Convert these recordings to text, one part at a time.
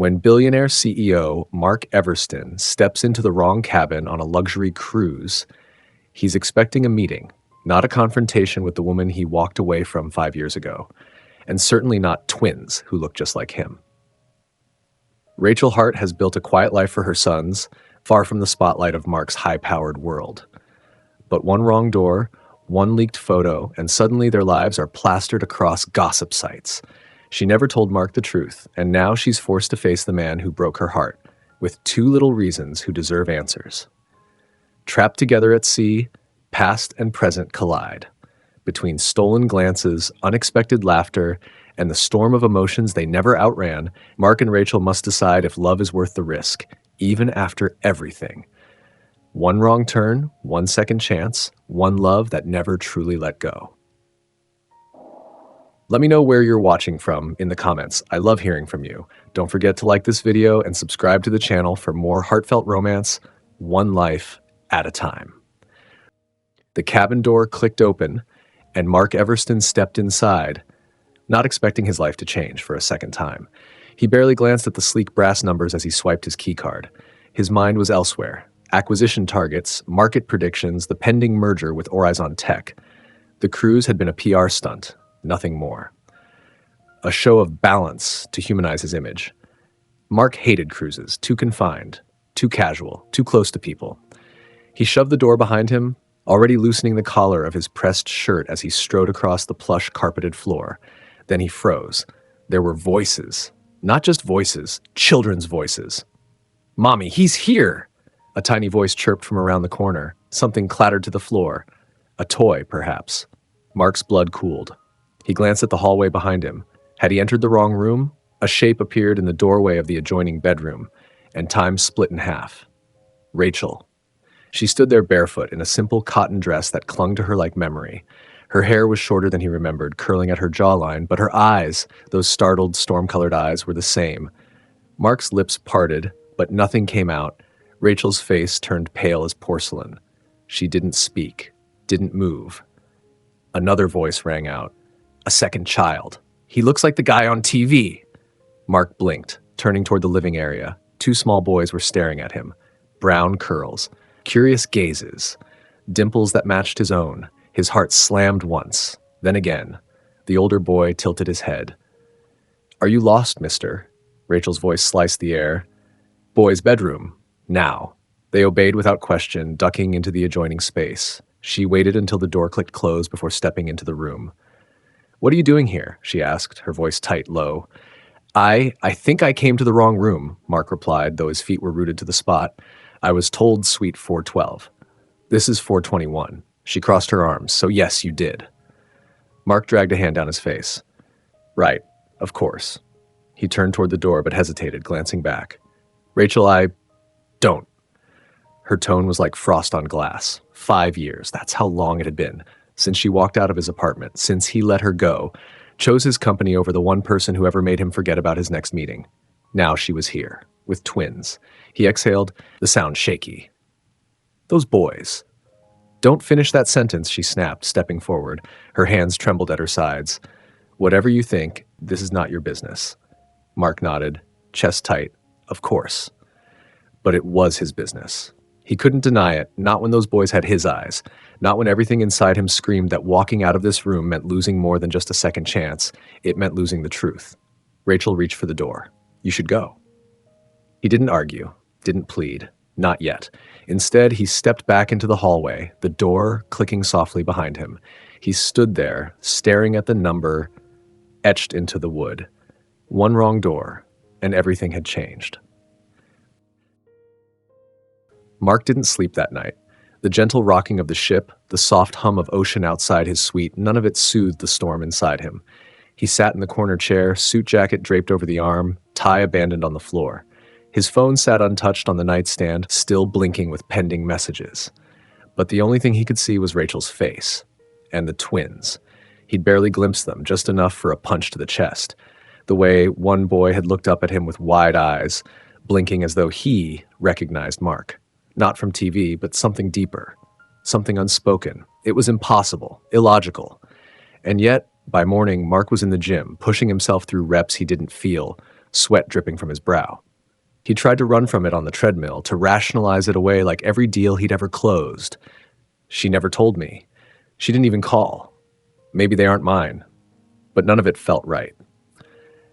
When billionaire CEO Mark Everston steps into the wrong cabin on a luxury cruise, he's expecting a meeting, not a confrontation with the woman he walked away from 5 years ago, and certainly not twins who look just like him. Rachel Hart has built a quiet life for her sons, far from the spotlight of Mark's high-powered world. But one wrong door, one leaked photo, and suddenly their lives are plastered across gossip sites. She never told Mark the truth, and now she's forced to face the man who broke her heart, with two little reasons who deserve answers. Trapped together at sea, past and present collide. Between stolen glances, unexpected laughter, and the storm of emotions they never outran, Mark and Rachel must decide if love is worth the risk, even after everything. One wrong turn, one second chance, one love that never truly let go. Let me know where you're watching from in the comments. I love hearing from you. Don't forget to like this video and subscribe to the channel for more heartfelt romance, one life at a time. The cabin door clicked open, and Mark Everston stepped inside, not expecting his life to change for a second time. He barely glanced at the sleek brass numbers as he swiped his keycard. His mind was elsewhere. Acquisition targets, market predictions, the pending merger with Horizon Tech. The cruise had been a PR stunt, nothing more. A show of balance to humanize his image. Mark hated cruises, too confined, too casual, too close to people. He shoved the door behind him, already loosening the collar of his pressed shirt as he strode across the plush carpeted floor. Then he froze. There were voices. Not just voices, children's voices. "Mommy, he's here!" A tiny voice chirped from around the corner. Something clattered to the floor. A toy, perhaps. Mark's blood cooled. He glanced at the hallway behind him. Had he entered the wrong room? A shape appeared in the doorway of the adjoining bedroom, and time split in half. Rachel. She stood there barefoot in a simple cotton dress that clung to her like memory. Her hair was shorter than he remembered, curling at her jawline, but her eyes, those startled, storm-colored eyes, were the same. Mark's lips parted, but nothing came out. Rachel's face turned pale as porcelain. She didn't speak, didn't move. Another voice rang out. A second child. "He looks like the guy on TV." Mark blinked, turning toward the living area. Two small boys were staring at him. Brown curls. Curious gazes. Dimples that matched his own. His heart slammed once, then again. The older boy tilted his head. "Are you lost, mister?" Rachel's voice sliced the air. "Boy's bedroom. Now." They obeyed without question, ducking into the adjoining space. She waited until the door clicked close before stepping into the room. "What are you doing here?" she asked, her voice tight, low. I think I came to the wrong room," Mark replied, though his feet were rooted to the spot. "I was told suite 412. This is 421. She crossed her arms. "So yes, you did." Mark dragged a hand down his face. "Right, of course." He turned toward the door but hesitated, glancing back. "Rachel, I don't." Her tone was like frost on glass. 5 years, that's how long it had been, since she walked out of his apartment, since he let her go, chose his company over the one person who ever made him forget about his next meeting. Now she was here, with twins. He exhaled, the sound shaky. "Those boys." "Don't finish that sentence," she snapped, stepping forward. Her hands trembled at her sides. "Whatever you think, this is not your business." Mark nodded, chest tight. Of course. But it was his business. He couldn't deny it, not when those boys had his eyes, not when everything inside him screamed that walking out of this room meant losing more than just a second chance. It meant losing the truth. Rachel reached for the door. "You should go." He didn't argue, didn't plead, not yet. Instead, he stepped back into the hallway, the door clicking softly behind him. He stood there, staring at the number etched into the wood. One wrong door, and everything had changed. Mark didn't sleep that night. The gentle rocking of the ship, the soft hum of ocean outside his suite, none of it soothed the storm inside him. He sat in the corner chair, suit jacket draped over the arm, tie abandoned on the floor. His phone sat untouched on the nightstand, still blinking with pending messages. But the only thing he could see was Rachel's face. And the twins. He'd barely glimpsed them, just enough for a punch to the chest. The way one boy had looked up at him with wide eyes, blinking as though he recognized Mark. Not from TV, but something deeper. Something unspoken. It was impossible, illogical. And yet, by morning, Mark was in the gym, pushing himself through reps he didn't feel, sweat dripping from his brow. He tried to run from it on the treadmill, to rationalize it away like every deal he'd ever closed. She never told me. She didn't even call. Maybe they aren't mine. But none of it felt right.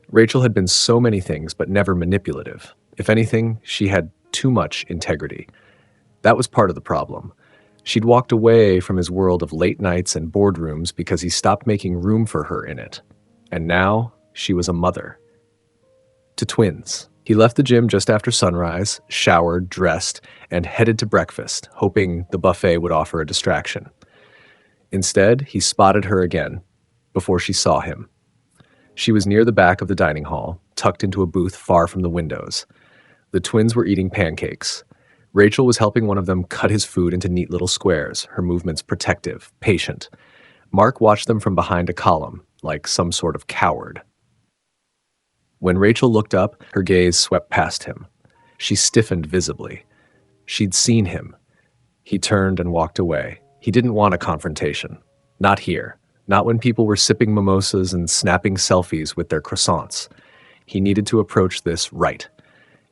Rachel had been so many things, but never manipulative. If anything, she had too much integrity. That was part of the problem. She'd walked away from his world of late nights and boardrooms because he stopped making room for her in it. And now she was a mother. To twins. He left the gym just after sunrise, showered, dressed, and headed to breakfast, hoping the buffet would offer a distraction. Instead, he spotted her again, before she saw him. She was near the back of the dining hall, tucked into a booth far from the windows. The twins were eating pancakes. Rachel was helping one of them cut his food into neat little squares, her movements protective, patient. Mark watched them from behind a column, like some sort of coward. When Rachel looked up, her gaze swept past him. She stiffened visibly. She'd seen him. He turned and walked away. He didn't want a confrontation. Not here. Not when people were sipping mimosas and snapping selfies with their croissants. He needed to approach this right.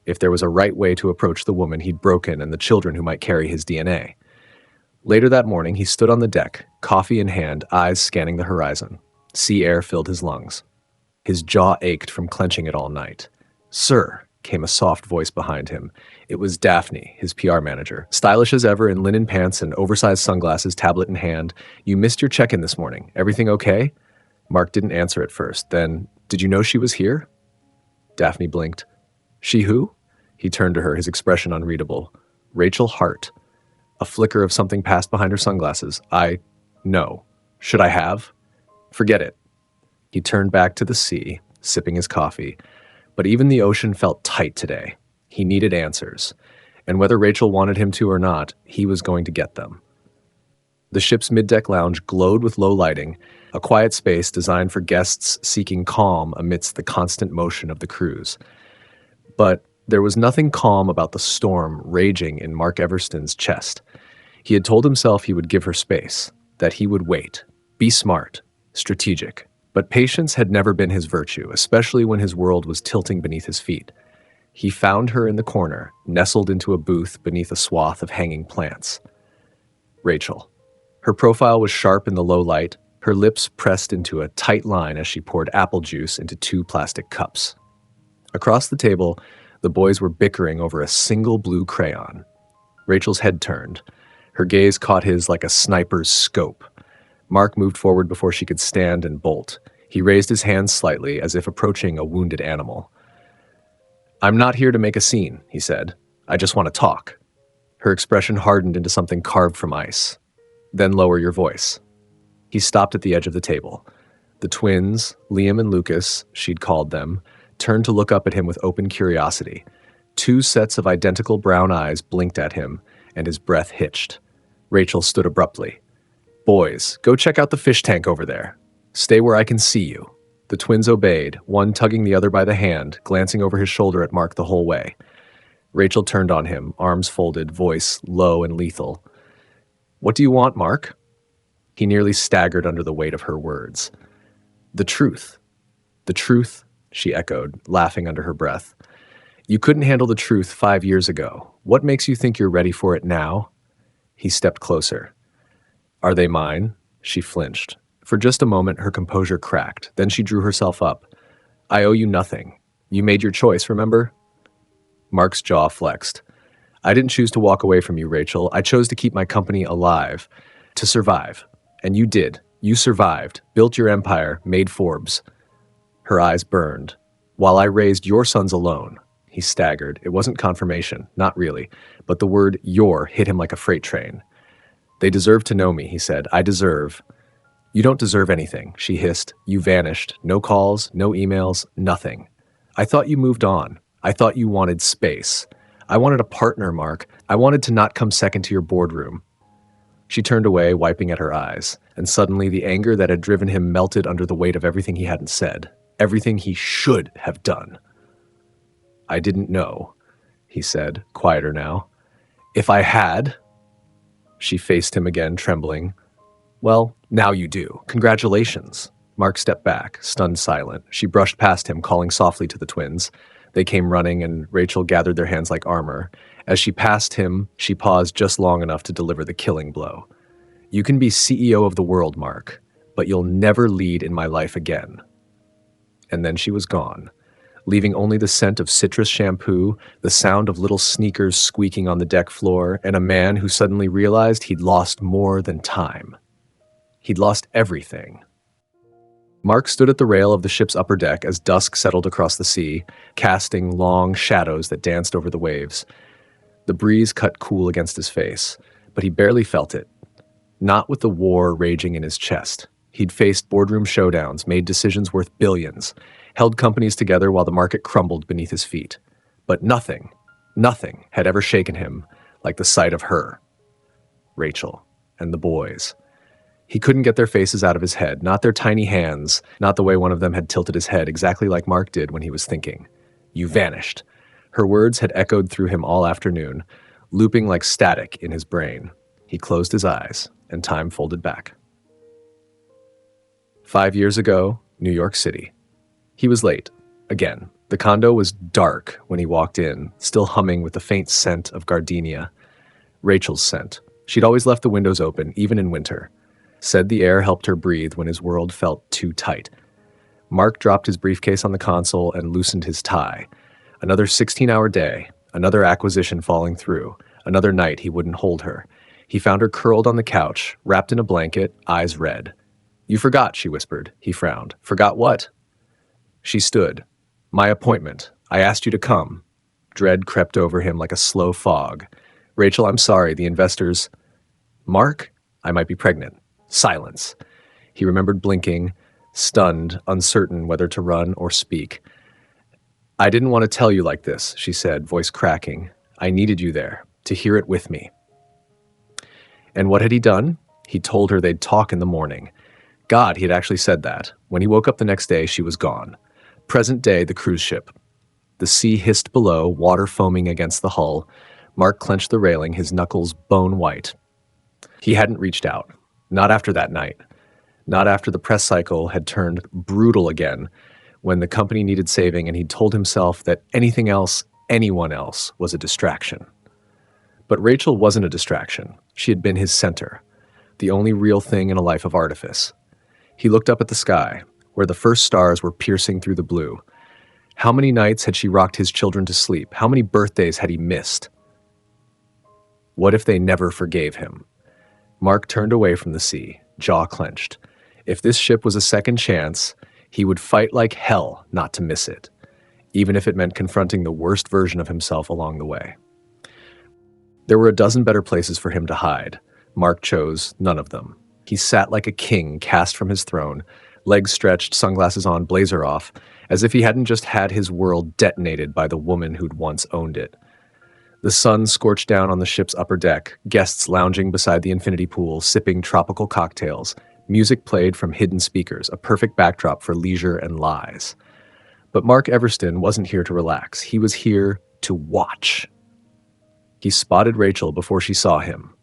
If there was a right way to approach the woman he'd broken and the children who might carry his DNA. Later that morning, he stood on the deck, coffee in hand, eyes scanning the horizon. Sea air filled his lungs. His jaw ached from clenching it all night. "Sir," came a soft voice behind him. It was Daphne, his PR manager. Stylish as ever in linen pants and oversized sunglasses, tablet in hand. "You missed your check-in this morning. Everything okay?" Mark didn't answer at first. Then, "Did you know she was here?" Daphne blinked. "She who?" He turned to her, his expression unreadable. "Rachel Hart." A flicker of something passed behind her sunglasses. No. Should I have?" "Forget it." He turned back to the sea, sipping his coffee. But even the ocean felt tight today. He needed answers. And whether Rachel wanted him to or not, he was going to get them. The ship's mid-deck lounge glowed with low lighting, a quiet space designed for guests seeking calm amidst the constant motion of the cruise. But there was nothing calm about the storm raging in Mark Everston's chest. He had told himself he would give her space, that he would wait, be smart, strategic. But patience had never been his virtue, especially when his world was tilting beneath his feet. He found her in the corner, nestled into a booth beneath a swath of hanging plants. Rachel. Her profile was sharp in the low light, her lips pressed into a tight line as she poured apple juice into 2 plastic cups. Across the table, the boys were bickering over a single blue crayon. Rachel's head turned. Her gaze caught his like a sniper's scope. Mark moved forward before she could stand and bolt. He raised his hands slightly, as if approaching a wounded animal. "I'm not here to make a scene," he said. "I just want to talk." Her expression hardened into something carved from ice. "Then lower your voice." He stopped at the edge of the table. The twins, Liam and Lucas, she'd called them, turned to look up at him with open curiosity. 2 sets of identical brown eyes blinked at him, and his breath hitched. Rachel stood abruptly. "Boys, go check out the fish tank over there. Stay where I can see you." The twins obeyed, one tugging the other by the hand, glancing over his shoulder at Mark the whole way. Rachel turned on him, arms folded, voice low and lethal. "What do you want, Mark?" He nearly staggered under the weight of her words. "The truth." "The truth," she echoed, laughing under her breath. "You couldn't handle the truth 5 years ago. What makes you think you're ready for it now?" He stepped closer. "Are they mine?" She flinched. For just a moment, her composure cracked. Then she drew herself up. "I owe you nothing. You made your choice, remember?" Mark's jaw flexed. "I didn't choose to walk away from you, Rachel. I chose to keep my company alive. To survive. And you did. You survived, built your empire, made Forbes." Her eyes burned. "While I raised your sons alone." He staggered. It wasn't confirmation, not really, but the word "your" hit him like a freight train. "They deserve to know me," he said. "I deserve." "You don't deserve anything," she hissed. "You vanished. No calls, no emails, nothing. I thought you moved on. I thought you wanted space. I wanted a partner, Mark. I wanted to not come second to your boardroom." She turned away, wiping at her eyes, and suddenly the anger that had driven him melted under the weight of everything he hadn't said, everything he should have done. "I didn't know," he said, quieter now. "If I had..." She faced him again, trembling. "Well, now you do. Congratulations." Mark stepped back, stunned silent. She brushed past him, calling softly to the twins. They came running, and Rachel gathered their hands like armor. As she passed him, she paused just long enough to deliver the killing blow. "You can be CEO of the world, Mark, but you'll never lead in my life again." And then she was gone, leaving only the scent of citrus shampoo, the sound of little sneakers squeaking on the deck floor, and a man who suddenly realized he'd lost more than time. He'd lost everything. Mark stood at the rail of the ship's upper deck as dusk settled across the sea, casting long shadows that danced over the waves. The breeze cut cool against his face, but he barely felt it. Not with the war raging in his chest. He'd faced boardroom showdowns, made decisions worth billions, held companies together while the market crumbled beneath his feet. But nothing had ever shaken him like the sight of her, Rachel, and the boys. He couldn't get their faces out of his head, not their tiny hands, not the way one of them had tilted his head exactly like Mark did when he was thinking. "You vanished." Her words had echoed through him all afternoon, looping like static in his brain. He closed his eyes, and time folded back. 5 years ago, New York City. He was late. Again. The condo was dark when he walked in, still humming with the faint scent of gardenia. Rachel's scent. She'd always left the windows open, even in winter. Said the air helped her breathe when his world felt too tight. Mark dropped his briefcase on the console and loosened his tie. Another 16-hour day, another acquisition falling through, another night he wouldn't hold her. He found her curled on the couch, wrapped in a blanket, eyes red. "You forgot," she whispered. He frowned. "Forgot what?" She stood. "My appointment. I asked you to come." Dread crept over him like a slow fog. "Rachel, I'm sorry, the investors—" "Mark? I might be pregnant." Silence. He remembered blinking, stunned, uncertain whether to run or speak. "I didn't want to tell you like this," she said, voice cracking. "I needed you there, to hear it with me." And what had he done? He told her they'd talk in the morning. God, he had actually said that. When he woke up the next day, she was gone. Present day, the cruise ship. The sea hissed below, water foaming against the hull. Mark clenched the railing, his knuckles bone white. He hadn't reached out. Not after that night. Not after the press cycle had turned brutal again, when the company needed saving and he'd told himself that anything else, anyone else, was a distraction. But Rachel wasn't a distraction. She had been his center, the only real thing in a life of artifice. He looked up at the sky, where the first stars were piercing through the blue. How many nights had she rocked his children to sleep? How many birthdays had he missed? What if they never forgave him? Mark turned away from the sea, jaw clenched. If this ship was a second chance, he would fight like hell not to miss it, even if it meant confronting the worst version of himself along the way. There were a dozen better places for him to hide. Mark chose none of them. He sat like a king cast from his throne, legs stretched, sunglasses on, blazer off, as if he hadn't just had his world detonated by the woman who'd once owned it. The sun scorched down on the ship's upper deck, guests lounging beside the infinity pool, sipping tropical cocktails. Music played from hidden speakers, a perfect backdrop for leisure and lies. But Mark Everston wasn't here to relax. He was here to watch. He spotted Rachel before she saw him.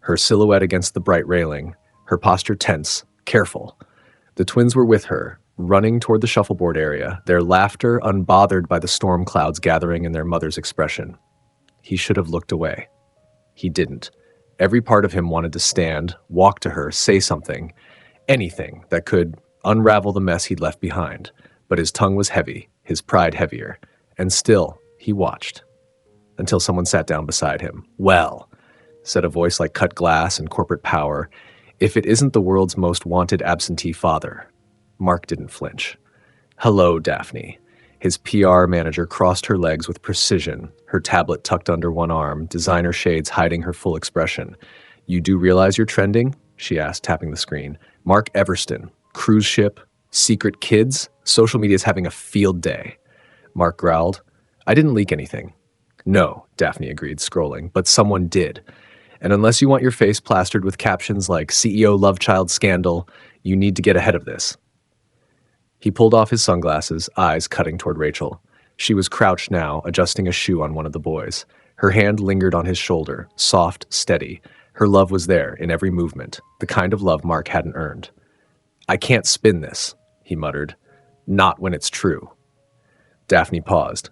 Her silhouette against the bright railing, her posture tense, careful. The twins were with her, running toward the shuffleboard area, their laughter unbothered by the storm clouds gathering in their mother's expression. He should have looked away. He didn't. Every part of him wanted to stand, walk to her, say something, anything that could unravel the mess he'd left behind. But his tongue was heavy, his pride heavier, and still he watched. Until someone sat down beside him. "Well," said a voice like cut glass and corporate power, "if it isn't the world's most wanted absentee father." Mark didn't flinch. "Hello, Daphne." His PR manager crossed her legs with precision, her tablet tucked under one arm, designer shades hiding her full expression. "You do realize you're trending?" she asked, tapping the screen. "Mark Everston, cruise ship, secret kids, social media's having a field day." Mark growled. "I didn't leak anything." "No," Daphne agreed, scrolling, "but someone did. And unless you want your face plastered with captions like CEO love child scandal, you need to get ahead of this." He pulled off his sunglasses, eyes cutting toward Rachel. She was crouched now, adjusting a shoe on one of the boys. Her hand lingered on his shoulder, soft, steady. Her love was there in every movement, the kind of love Mark hadn't earned. I can't spin this, he muttered. Not when it's true. Daphne paused.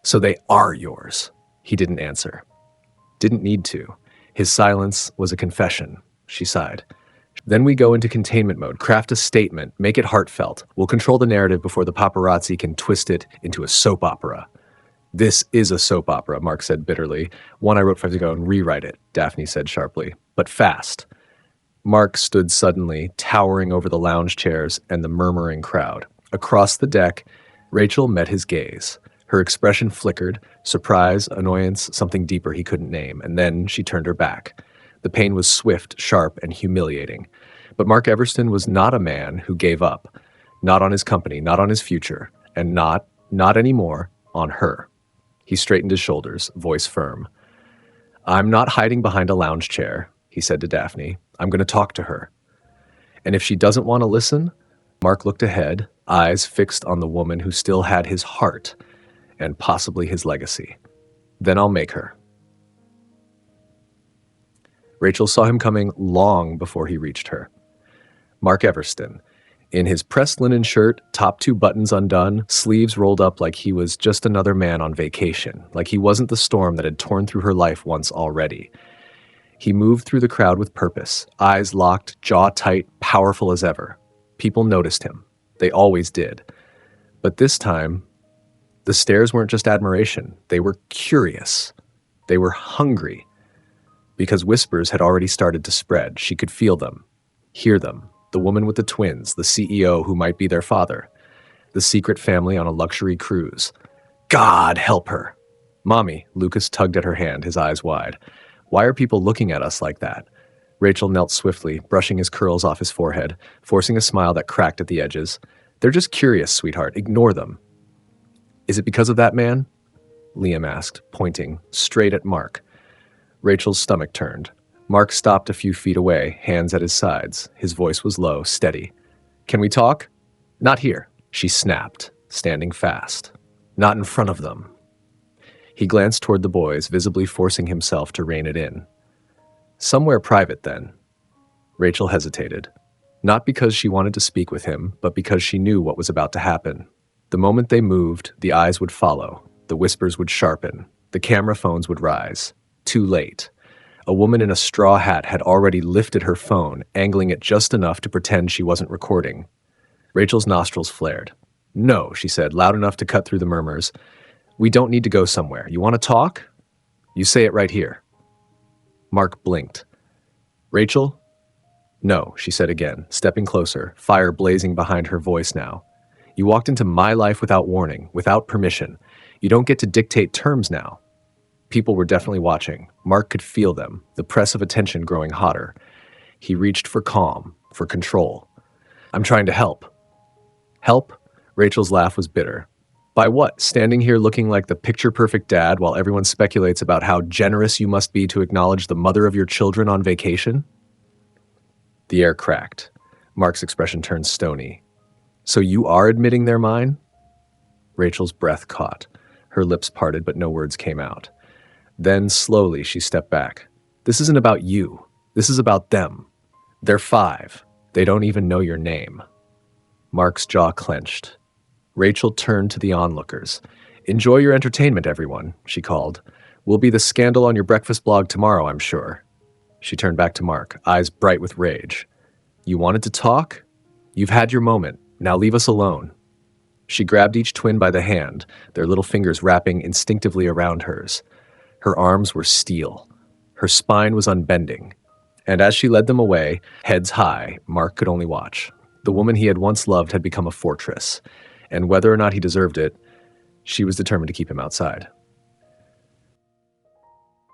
So they are yours. He didn't answer. Didn't need to. His silence was a confession. She sighed. Then we go into containment mode, craft a statement, make it heartfelt. We'll control the narrative before the paparazzi can twist it into a soap opera. This is a soap opera, Mark said bitterly. One I wrote 5 years ago and rewrite it, Daphne said sharply. But fast. Mark stood suddenly, towering over the lounge chairs and the murmuring crowd. Across the deck, Rachel met his gaze. Her expression flickered, surprise, annoyance, something deeper he couldn't name, and then she turned her back. The pain was swift, sharp, and humiliating. But Mark Everston was not a man who gave up. Not on his company, not on his future, and not anymore, on her. He straightened his shoulders, voice firm. I'm not hiding behind a lounge chair, he said to Daphne. I'm going to talk to her. And if she doesn't want to listen, Mark looked ahead, eyes fixed on the woman who still had his heart and possibly his legacy. Then I'll make her. Rachel saw him coming long before he reached her. Mark Everston, in his pressed linen shirt, top 2 buttons undone, sleeves rolled up like he was just another man on vacation, like he wasn't the storm that had torn through her life once already. He moved through the crowd with purpose, eyes locked, jaw tight, powerful as ever. People noticed him. They always did. But this time, the stares weren't just admiration. They were curious. They were hungry. Because whispers had already started to spread. She could feel them, hear them. The woman with the twins, the CEO who might be their father, the secret family on a luxury cruise. God help her. Mommy, Lucas tugged at her hand, his eyes wide. Why are people looking at us like that? Rachel knelt swiftly, brushing his curls off his forehead, forcing a smile that cracked at the edges. They're just curious, sweetheart. Ignore them. Is it because of that man? Liam asked, pointing straight at Mark. Rachel's stomach turned. Mark stopped a few feet away, hands at his sides. His voice was low, steady. Can we talk? Not here, she snapped, standing fast. Not in front of them. He glanced toward the boys, visibly forcing himself to rein it in. Somewhere private, then. Rachel hesitated. Not because she wanted to speak with him, but because she knew what was about to happen. The moment they moved, the eyes would follow. The whispers would sharpen. The camera phones would rise. Too late. A woman in a straw hat had already lifted her phone, angling it just enough to pretend she wasn't recording. Rachel's nostrils flared. No, she said, loud enough to cut through the murmurs. We don't need to go somewhere. You want to talk? You say it right here. Mark blinked. Rachel? No, she said again, stepping closer, fire blazing behind her voice now. You walked into my life without warning, without permission. You don't get to dictate terms now. People were definitely watching. Mark could feel them, the press of attention growing hotter. He reached for calm, for control. I'm trying to help. Help? Rachel's laugh was bitter. By what? Standing here looking like the picture-perfect dad while everyone speculates about how generous you must be to acknowledge the mother of your children on vacation? The air cracked. Mark's expression turned stony. So you are admitting they're mine? Rachel's breath caught. Her lips parted, but no words came out. Then, slowly, she stepped back. This isn't about you. This is about them. They're 5. They don't even know your name. Mark's jaw clenched. Rachel turned to the onlookers. Enjoy your entertainment, everyone, she called. We'll be the scandal on your breakfast blog tomorrow, I'm sure. She turned back to Mark, eyes bright with rage. You wanted to talk? You've had your moment. Now leave us alone. She grabbed each twin by the hand, their little fingers wrapping instinctively around hers. Her arms were steel. Her spine was unbending. And as she led them away, heads high, Mark could only watch. The woman he had once loved had become a fortress. And whether or not he deserved it, she was determined to keep him outside.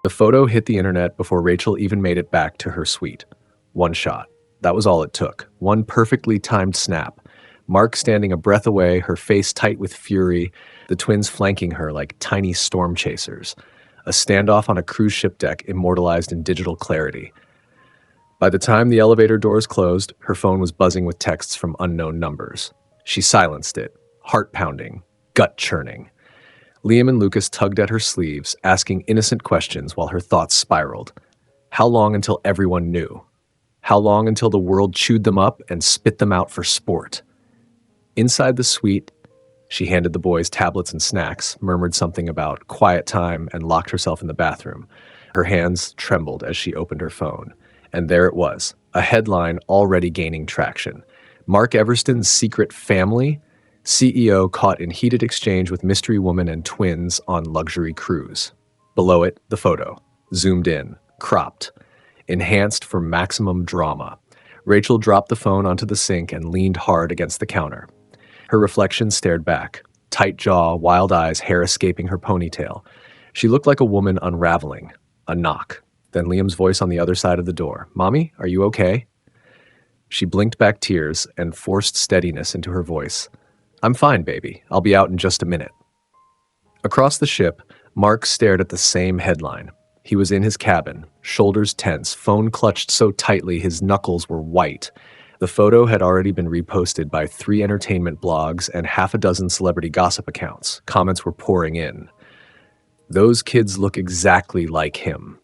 The photo hit the internet before Rachel even made it back to her suite. One shot. That was all it took. One perfectly timed snap. Mark standing a breath away, her face tight with fury, the twins flanking her like tiny storm chasers. A standoff on a cruise ship deck immortalized in digital clarity. By the time the elevator doors closed, her phone was buzzing with texts from unknown numbers. She silenced it, heart pounding, gut churning. Liam and Lucas tugged at her sleeves, asking innocent questions while her thoughts spiraled. How long until everyone knew? How long until the world chewed them up and spit them out for sport? Inside the suite, she handed the boys tablets and snacks, murmured something about quiet time, and locked herself in the bathroom. Her hands trembled as she opened her phone. And there it was, a headline already gaining traction. Mark Everston's secret family, CEO caught in heated exchange with mystery woman and twins on luxury cruise. Below it, the photo, zoomed in, cropped, enhanced for maximum drama. Rachel dropped the phone onto the sink and leaned hard against the counter. Her reflection stared back, tight jaw, wild eyes, hair escaping her ponytail. She looked like a woman unraveling. A knock. Then Liam's voice on the other side of the door. "Mommy, are you okay?" She blinked back tears and forced steadiness into her voice. "I'm fine, baby. I'll be out in just a minute." Across the ship, Mark stared at the same headline. He was in his cabin, shoulders tense, phone clutched so tightly his knuckles were white. The photo had already been reposted by 3 entertainment blogs and half a dozen celebrity gossip accounts. Comments were pouring in. Those kids look exactly like him.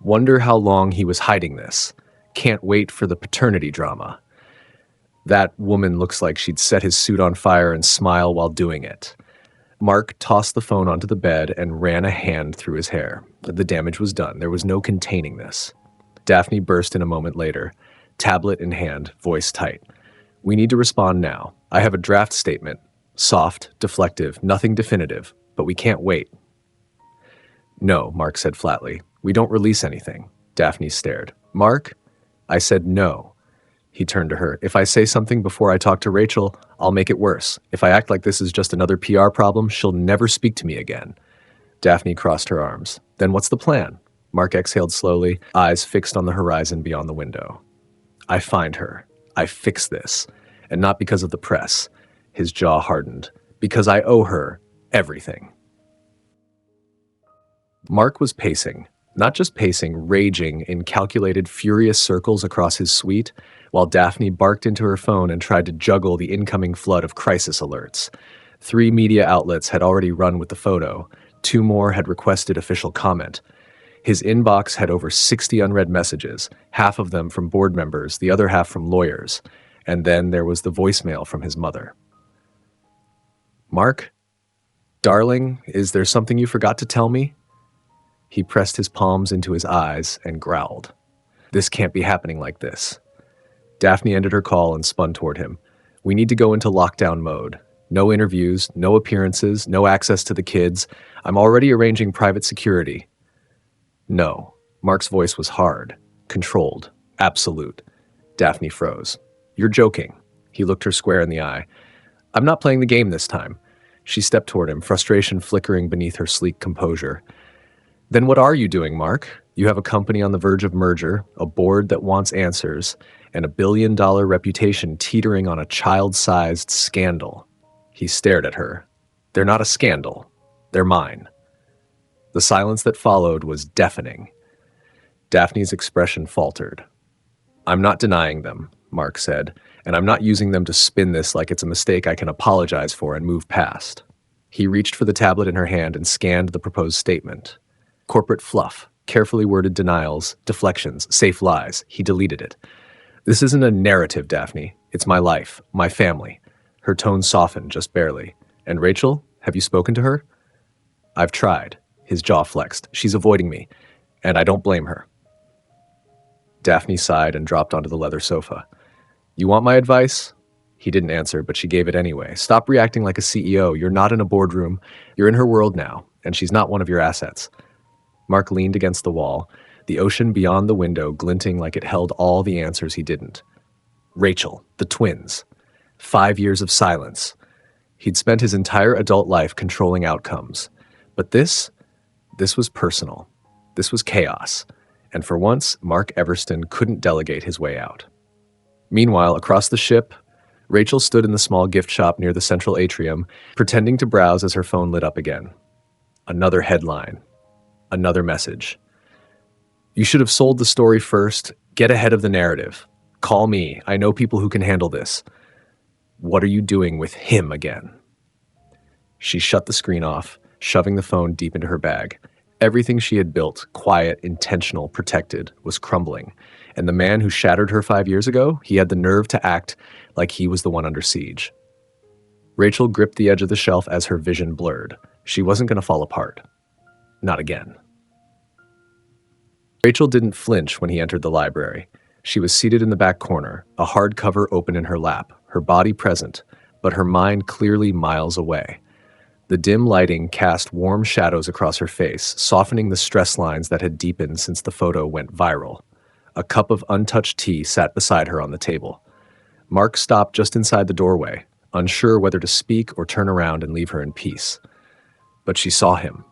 Wonder how long he was hiding this. Can't wait for the paternity drama. That woman looks like she'd set his suit on fire and smile while doing it. Mark tossed the phone onto the bed and ran a hand through his hair. The damage was done. There was no containing this. Daphne burst in a moment later, tablet in hand, voice tight. "We need to respond now. I have a draft statement. Soft, deflective, nothing definitive, but we can't wait." "No," Mark said flatly. "We don't release anything." Daphne stared. "Mark?" "I said no." He turned to her. "If I say something before I talk to Rachel, I'll make it worse. If I act like this is just another PR problem, she'll never speak to me again." Daphne crossed her arms. "Then what's the plan?" Mark exhaled slowly, eyes fixed on the horizon beyond the window. "I find her. I fix this. And not because of the press." His jaw hardened. "Because I owe her everything." Mark was pacing. Not just pacing, raging in calculated, furious circles across his suite, while Daphne barked into her phone and tried to juggle the incoming flood of crisis alerts. 3 media outlets had already run with the photo. 2 more had requested official comment. His inbox had over 60 unread messages, half of them from board members, the other half from lawyers. And then there was the voicemail from his mother. "Mark? Darling, is there something you forgot to tell me?" He pressed his palms into his eyes and growled. "This can't be happening like this." Daphne ended her call and spun toward him. "We need to go into lockdown mode. No interviews, no appearances, no access to the kids. I'm already arranging private security." "No." Mark's voice was hard, controlled, absolute. Daphne froze. "You're joking." He looked her square in the eye. "I'm not playing the game this time." She stepped toward him, frustration flickering beneath her sleek composure. "Then what are you doing, Mark? You have a company on the verge of merger, a board that wants answers, and a billion-dollar reputation teetering on a child-sized scandal." He stared at her. "They're not a scandal. They're mine." The silence that followed was deafening. Daphne's expression faltered. "I'm not denying them," Mark said, "and I'm not using them to spin this like it's a mistake I can apologize for and move past." He reached for the tablet in her hand and scanned the proposed statement. Corporate fluff, carefully worded denials, deflections, safe lies. He deleted it. "This isn't a narrative, Daphne. It's my life, my family." Her tone softened just barely. "And Rachel, have you spoken to her?" "I've tried." His jaw flexed. "She's avoiding me, and I don't blame her." Daphne sighed and dropped onto the leather sofa. "You want my advice?" He didn't answer, but she gave it anyway. "Stop reacting like a CEO. You're not in a boardroom. You're in her world now, and she's not one of your assets." Mark leaned against the wall, the ocean beyond the window glinting like it held all the answers he didn't. Rachel, the twins. 5 years of silence. He'd spent his entire adult life controlling outcomes. But this was personal. This was chaos. And for once, Mark Everston couldn't delegate his way out. Meanwhile, across the ship, Rachel stood in the small gift shop near the central atrium, pretending to browse as her phone lit up again. Another headline. Another message. "You should have sold the story first. Get ahead of the narrative. Call me. I know people who can handle this." "What are you doing with him again?" She shut the screen off, shoving the phone deep into her bag. Everything she had built, quiet, intentional, protected, was crumbling. And the man who shattered her 5 years ago, he had the nerve to act like he was the one under siege. Rachel gripped the edge of the shelf as her vision blurred. She wasn't going to fall apart. Not again. Rachel didn't flinch when he entered the library. She was seated in the back corner, a hardcover open in her lap, her body present, but her mind clearly miles away. The dim lighting cast warm shadows across her face, softening the stress lines that had deepened since the photo went viral. A cup of untouched tea sat beside her on the table. Mark stopped just inside the doorway, unsure whether to speak or turn around and leave her in peace. But she saw him.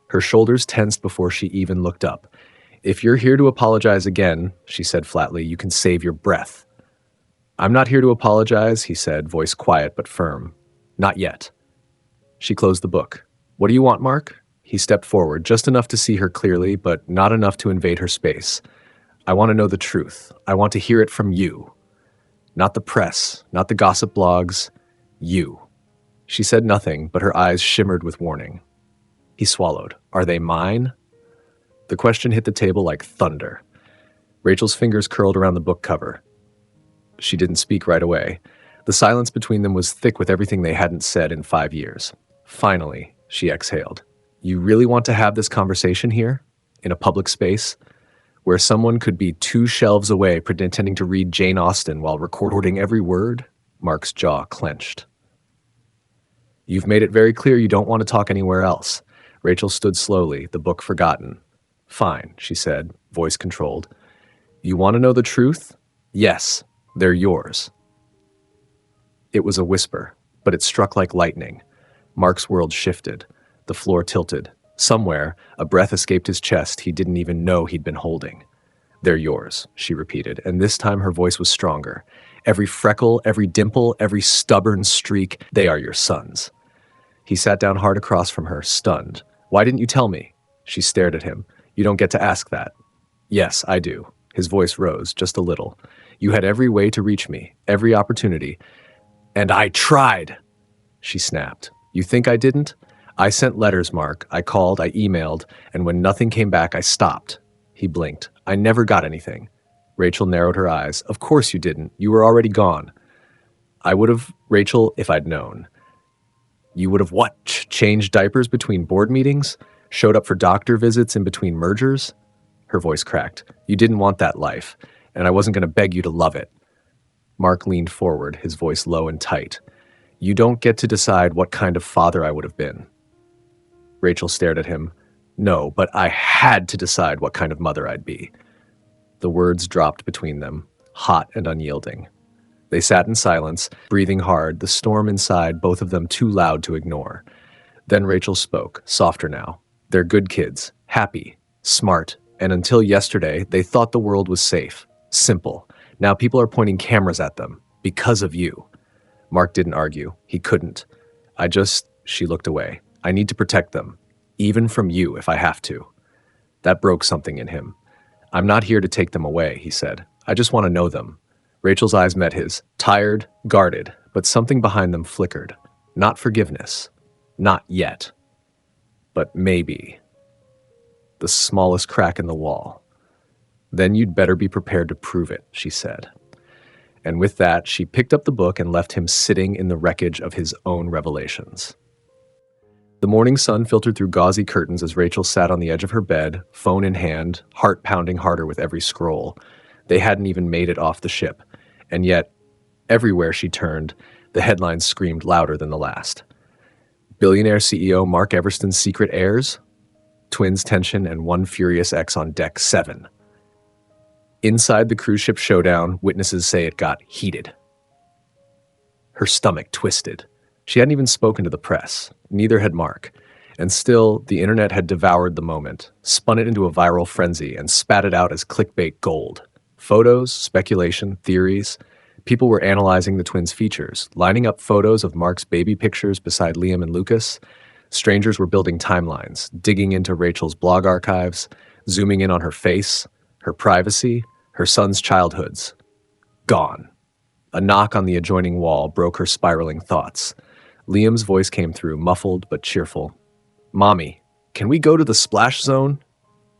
Her shoulders tensed before she even looked up. "If you're here to apologize again," she said flatly, "you can save your breath." "I'm not here to apologize," he said, voice quiet but firm. "Not yet." She closed the book. "What do you want, Mark?" He stepped forward, just enough to see her clearly, but not enough to invade her space. "I want to know the truth. I want to hear it from you. Not the press, not the gossip blogs. You." She said nothing, but her eyes shimmered with warning. He swallowed. "Are they mine?" The question hit the table like thunder. Rachel's fingers curled around the book cover. She didn't speak right away. The silence between them was thick with everything they hadn't said in 5 years. Finally, she exhaled. "You really want to have this conversation here? In a public space? Where someone could be 2 shelves away pretending to read Jane Austen while recording every word?" Mark's jaw clenched. "You've made it very clear you don't want to talk anywhere else." Rachel stood slowly, the book forgotten. "Fine," she said, voice controlled. "You want to know the truth? Yes, they're yours." It was a whisper, but it struck like lightning. Mark's world shifted. The floor tilted. Somewhere, a breath escaped his chest he didn't even know he'd been holding. "They're yours," she repeated, and this time her voice was stronger. "Every freckle, every dimple, every stubborn streak, they are your sons." He sat down hard across from her, stunned. "Why didn't you tell me?" She stared at him. "You don't get to ask that." "Yes, I do." His voice rose, just a little. "You had every way to reach me, every opportunity. And I tried!" She snapped. "You think I didn't? I sent letters, Mark. I called, I emailed, and when nothing came back, I stopped." He blinked. "I never got anything." Rachel narrowed her eyes. "Of course you didn't. You were already gone." "I would have, Rachel, if I'd known." "You would have what? Changed diapers between board meetings? Showed up for doctor visits in between mergers?" Her voice cracked. "You didn't want that life, and I wasn't going to beg you to love it." Mark leaned forward, his voice low and tight. "You don't get to decide what kind of father I would have been." Rachel stared at him. "No, but I had to decide what kind of mother I'd be." The words dropped between them, hot and unyielding. They sat in silence, breathing hard, the storm inside, both of them too loud to ignore. Then Rachel spoke, softer now. "They're good kids, happy, smart, and until yesterday, they thought the world was safe, simple. Now people are pointing cameras at them, because of you." Mark didn't argue. He couldn't. She looked away. "I need to protect them, even from you if I have to." That broke something in him. "I'm not here to take them away," he said. "I just want to know them." Rachel's eyes met his, tired, guarded, but something behind them flickered. Not forgiveness. Not yet. But maybe. The smallest crack in the wall. "Then you'd better be prepared to prove it," she said. And with that, she picked up the book and left him sitting in the wreckage of his own revelations. The morning sun filtered through gauzy curtains as Rachel sat on the edge of her bed, phone in hand, heart pounding harder with every scroll. They hadn't even made it off the ship. And yet, everywhere she turned, the headlines screamed louder than the last. Billionaire CEO Mark Everston's secret heirs? Twins tension and one furious ex on deck 7. Inside the cruise ship showdown, witnesses say it got heated. Her stomach twisted. She hadn't even spoken to the press. Neither had Mark. And still, the internet had devoured the moment, spun it into a viral frenzy, and spat it out as clickbait gold. Photos, speculation, theories. People were analyzing the twins' features, lining up photos of Mark's baby pictures beside Liam and Lucas. Strangers were building timelines, digging into Rachel's blog archives, zooming in on her face, her privacy, her son's childhoods. Gone. A knock on the adjoining wall broke her spiraling thoughts. Liam's voice came through, muffled but cheerful. "Mommy." Can we go to the splash zone?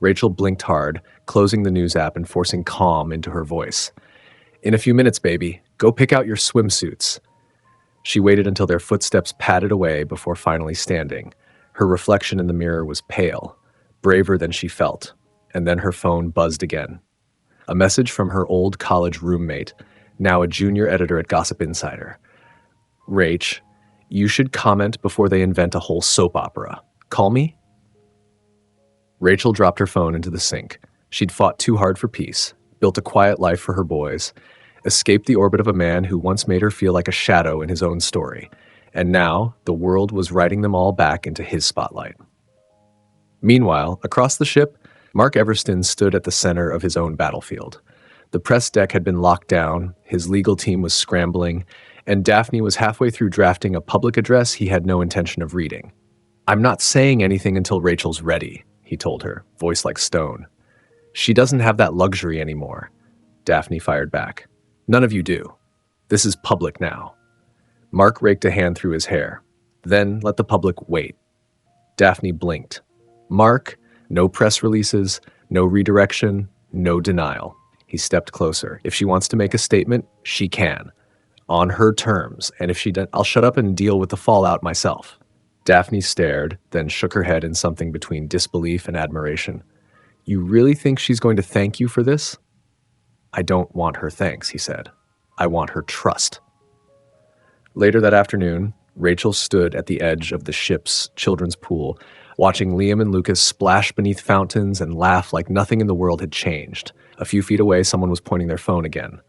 Rachel blinked hard, closing the news app and forcing calm into her voice. In a few minutes, baby. Go pick out your swimsuits. She waited until their footsteps padded away before finally standing. Her reflection in the mirror was pale, braver than she felt, and then her phone buzzed again. A message from her old college roommate, now a junior editor at Gossip Insider. Rach, you should comment before they invent a whole soap opera. Call me? Rachel dropped her phone into the sink. She'd fought too hard for peace, built a quiet life for her boys, escaped the orbit of a man who once made her feel like a shadow in his own story, and now the world was writing them all back into his spotlight. Meanwhile, across the ship, Mark Everston stood at the center of his own battlefield. The press deck had been locked down, his legal team was scrambling, and Daphne was halfway through drafting a public address he had no intention of reading. I'm not saying anything until Rachel's ready, he told her, voice like stone. She doesn't have that luxury anymore. Daphne fired back. None of you do. This is public now. Mark raked a hand through his hair. Then let the public wait. Daphne blinked. Mark, no press releases, no redirection, no denial. He stepped closer. If she wants to make a statement, she can. On her terms, and if she doesn't, I'll shut up and deal with the fallout myself. Daphne stared, then shook her head in something between disbelief and admiration. You really think she's going to thank you for this? I don't want her thanks, he said. I want her trust. Later that afternoon, Rachel stood at the edge of the ship's children's pool, watching Liam and Lucas splash beneath fountains and laugh like nothing in the world had changed. A few feet away, someone was pointing their phone again.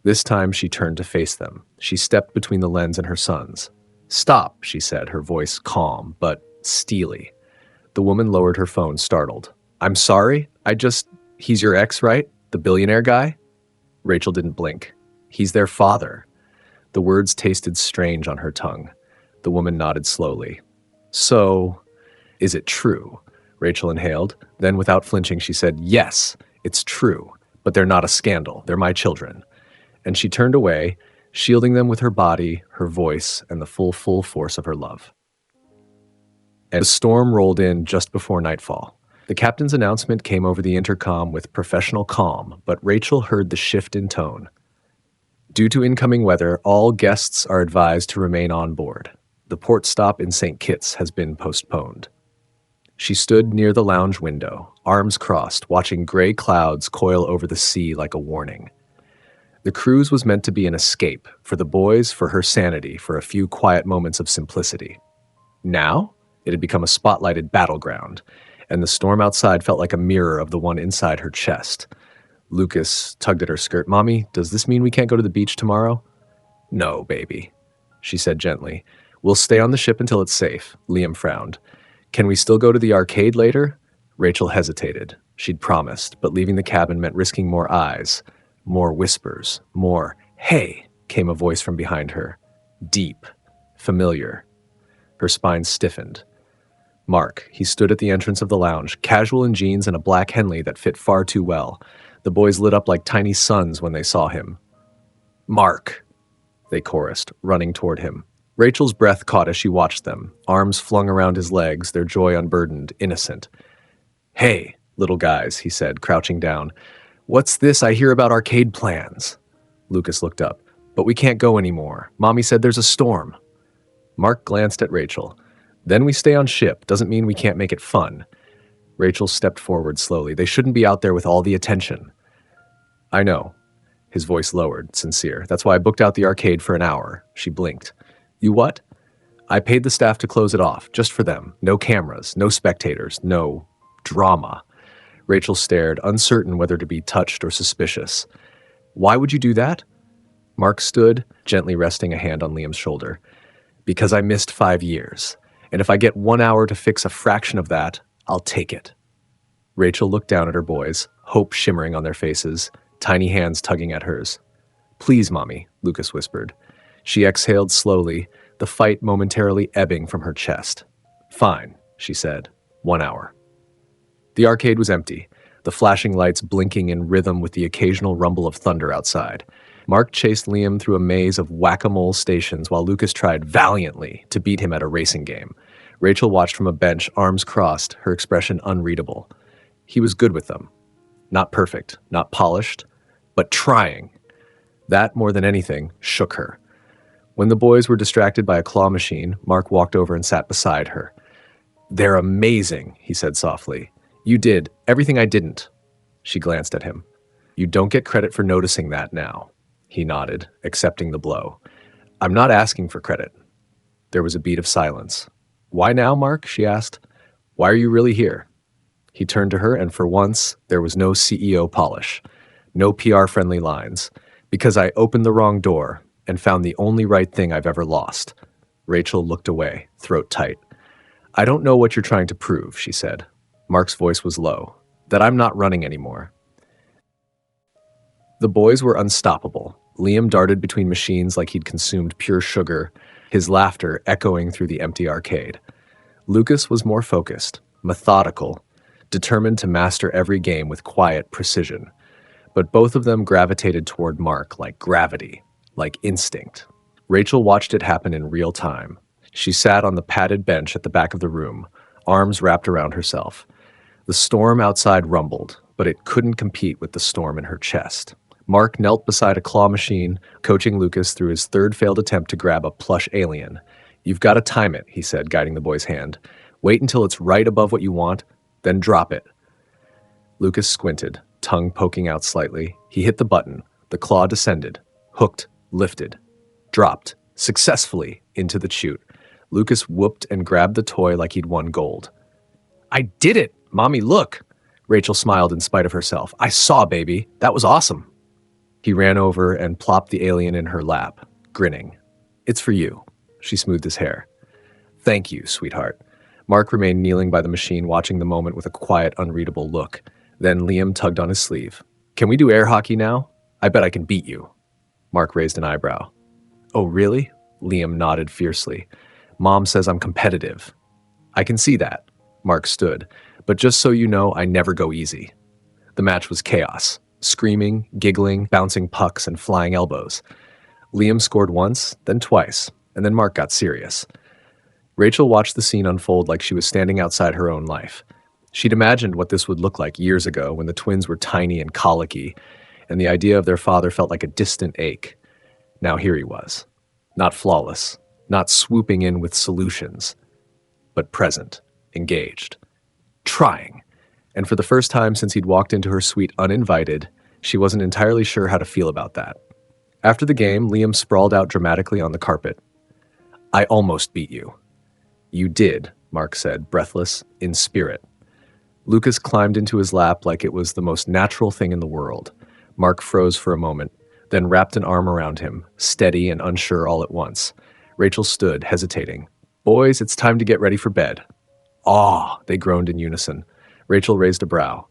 This time, she turned to face them. She stepped between the lens and her sons. Stop, she said, her voice calm, but steely. The woman lowered her phone, startled. I'm sorry, he's your ex, right? The billionaire guy? Rachel didn't blink. He's their father. The words tasted strange on her tongue. The woman nodded slowly. So, is it true? Rachel inhaled. Then, without flinching, she said, yes, it's true, but they're not a scandal. They're my children. And she turned away, shielding them with her body, her voice, and the full force of her love. And the storm rolled in just before nightfall. The captain's announcement came over the intercom with professional calm, but Rachel heard the shift in tone. Due to incoming weather, all guests are advised to remain on board. The port stop in St. Kitts has been postponed. She stood near the lounge window, arms crossed, watching gray clouds coil over the sea like a warning. The cruise was meant to be an escape, for the boys, for her sanity, for a few quiet moments of simplicity. Now, it had become a spotlighted battleground, and the storm outside felt like a mirror of the one inside her chest. Lucas tugged at her skirt. Mommy, does this mean we can't go to the beach tomorrow? No, baby, she said gently. We'll stay on the ship until it's safe. Liam frowned. Can we still go to the arcade later? Rachel hesitated. She'd promised, but leaving the cabin meant risking more eyes, more whispers, more, hey, came a voice from behind her. Deep, familiar. Her spine stiffened. Mark, he stood at the entrance of the lounge, casual in jeans and a black Henley that fit far too well. The boys lit up like tiny suns when they saw him. Mark, they chorused, running toward him. Rachel's breath caught as she watched them, arms flung around his legs, their joy unburdened, innocent. Hey, little guys, he said, crouching down. What's this I hear about arcade plans? Lucas looked up. But we can't go anymore. Mommy said there's a storm. Mark glanced at Rachel. Then we stay on ship. Doesn't mean we can't make it fun. Rachel stepped forward slowly. They shouldn't be out there with all the attention. I know. His voice lowered, sincere. That's why I booked out the arcade for an hour. She blinked. You what? I paid the staff to close it off, just for them. No cameras, no spectators, no drama. Rachel stared, uncertain whether to be touched or suspicious. Why would you do that? Mark stood, gently resting a hand on Liam's shoulder. Because I missed 5 years. And if I get 1 hour to fix a fraction of that, I'll take it. Rachel looked down at her boys, hope shimmering on their faces, tiny hands tugging at hers. Please, Mommy, Lucas whispered. She exhaled slowly, the fight momentarily ebbing from her chest. Fine, she said. 1 hour. The arcade was empty, the flashing lights blinking in rhythm with the occasional rumble of thunder outside. Mark chased Liam through a maze of whack-a-mole stations while Lucas tried valiantly to beat him at a racing game. Rachel watched from a bench, arms crossed, her expression unreadable. He was good with them. Not perfect, not polished, but trying. That, more than anything, shook her. When the boys were distracted by a claw machine, Mark walked over and sat beside her. "They're amazing," he said softly. "You did everything I didn't." She glanced at him. "You don't get credit for noticing that now." He nodded, accepting the blow. "I'm not asking for credit." There was a beat of silence. "Why now, Mark?" she asked. "Why are you really here?" He turned to her, and for once, there was no CEO polish, no PR-friendly lines, because I opened the wrong door and found the only right thing I've ever lost. Rachel looked away, throat tight. "I don't know what you're trying to prove," she said. Mark's voice was low. "That I'm not running anymore." The boys were unstoppable. Liam darted between machines like he'd consumed pure sugar, his laughter echoing through the empty arcade. Lucas was more focused, methodical, determined to master every game with quiet precision. But both of them gravitated toward Mark like gravity, like instinct. Rachel watched it happen in real time. She sat on the padded bench at the back of the room, arms wrapped around herself. The storm outside rumbled, but it couldn't compete with the storm in her chest. Mark knelt beside a claw machine, coaching Lucas through his third failed attempt to grab a plush alien. "You've got to time it," he said, guiding the boy's hand. "Wait until it's right above what you want, then drop it." Lucas squinted, tongue poking out slightly. He hit the button. The claw descended, hooked, lifted, dropped, successfully, into the chute. Lucas whooped and grabbed the toy like he'd won gold. "I did it! Mommy, look!" Rachel smiled in spite of herself. "I saw, baby. That was awesome." He ran over and plopped the alien in her lap, grinning. "It's for you." She smoothed his hair. "Thank you, sweetheart." Mark remained kneeling by the machine, watching the moment with a quiet, unreadable look. Then Liam tugged on his sleeve. "Can we do air hockey now? I bet I can beat you." Mark raised an eyebrow. "Oh, really?" Liam nodded fiercely. "Mom says I'm competitive." "I can see that." Mark stood. "But just so you know, I never go easy." The match was chaos. Screaming, giggling, bouncing pucks, and flying elbows. Liam scored once, then twice, and then Mark got serious. Rachel watched the scene unfold like she was standing outside her own life. She'd imagined what this would look like years ago when the twins were tiny and colicky, and the idea of their father felt like a distant ache. Now here he was. Not flawless, not swooping in with solutions, but present, engaged, trying. And for the first time since he'd walked into her suite uninvited, she wasn't entirely sure how to feel about that. After the game, Liam sprawled out dramatically on the carpet. "I almost beat you." "You did," Mark said, breathless, in spirit. Lucas climbed into his lap like it was the most natural thing in the world. Mark froze for a moment, then wrapped an arm around him, steady and unsure all at once. Rachel stood, hesitating. "Boys, it's time to get ready for bed." "Aw," they groaned in unison. Rachel raised a brow.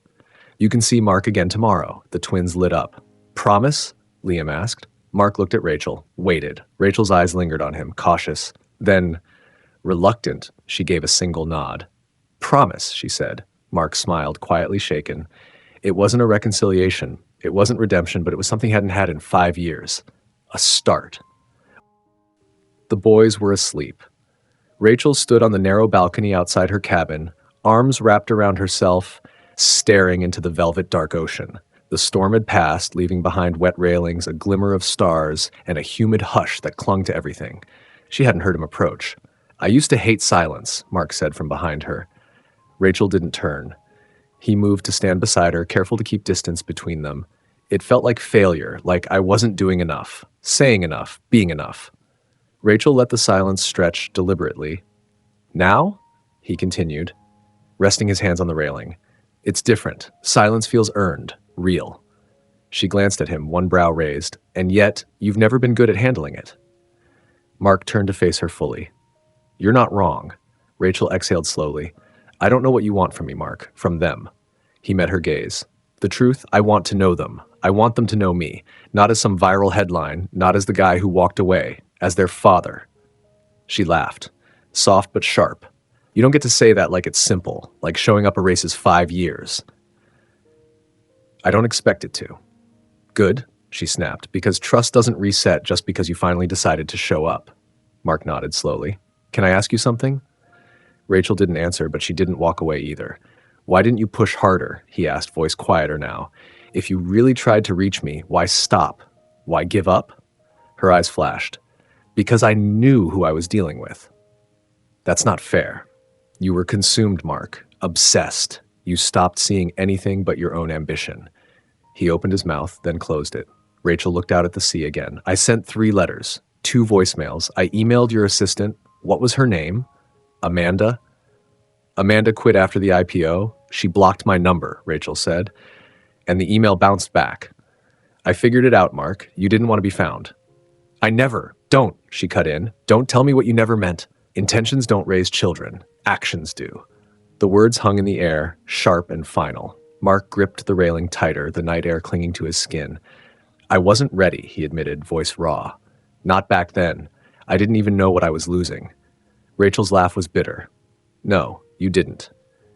"You can see Mark again tomorrow." The twins lit up. "Promise?" Liam asked. Mark looked at Rachel, waited. Rachel's eyes lingered on him, cautious. Then, reluctant, she gave a single nod. "Promise," she said. Mark smiled, quietly shaken. It wasn't a reconciliation. It wasn't redemption, but it was something he hadn't had in 5 years. A start. The boys were asleep. Rachel stood on the narrow balcony outside her cabin, arms wrapped around herself, staring into the velvet dark ocean. The storm had passed, leaving behind wet railings, a glimmer of stars, and a humid hush that clung to everything. She hadn't heard him approach. "I used to hate silence," Mark said from behind her. Rachel didn't turn. He moved to stand beside her, careful to keep distance between them. It felt like failure, like I wasn't doing enough, saying enough, being enough. Rachel let the silence stretch deliberately. "Now?" he continued, resting his hands on the railing. "It's different. Silence feels earned, real." She glanced at him, one brow raised. "And yet, you've never been good at handling it." Mark turned to face her fully. "You're not wrong." Rachel exhaled slowly. "I don't know what you want from me, Mark. From them." He met her gaze. "The truth, I want to know them. I want them to know me. Not as some viral headline, not as the guy who walked away. As their father." She laughed. Soft but sharp. "You don't get to say that like it's simple, like showing up a race is 5 years." "I don't expect it to." "Good," she snapped, "because trust doesn't reset just because you finally decided to show up." Mark nodded slowly. "Can I ask you something?" Rachel didn't answer, but she didn't walk away either. "Why didn't you push harder?" he asked, voice quieter now. "If you really tried to reach me, why stop? Why give up?" Her eyes flashed. "Because I knew who I was dealing with." "That's not fair. You were consumed, Mark. Obsessed. You stopped seeing anything but your own ambition." He opened his mouth, then closed it. Rachel looked out at the sea again. "I sent 3 letters, 2 voicemails. I emailed your assistant. What was her name? Amanda? Amanda quit after the IPO. She blocked my number," Rachel said, and the email bounced back. "I figured it out, Mark. You didn't want to be found." "I never. Don't," she cut in. "Don't tell me what you never meant. Intentions don't raise children. Actions do." The words hung in the air, sharp and final. Mark gripped the railing tighter, the night air clinging to his skin. "I wasn't ready," he admitted, voice raw. "Not back then. I didn't even know what I was losing." Rachel's laugh was bitter. "No, you didn't."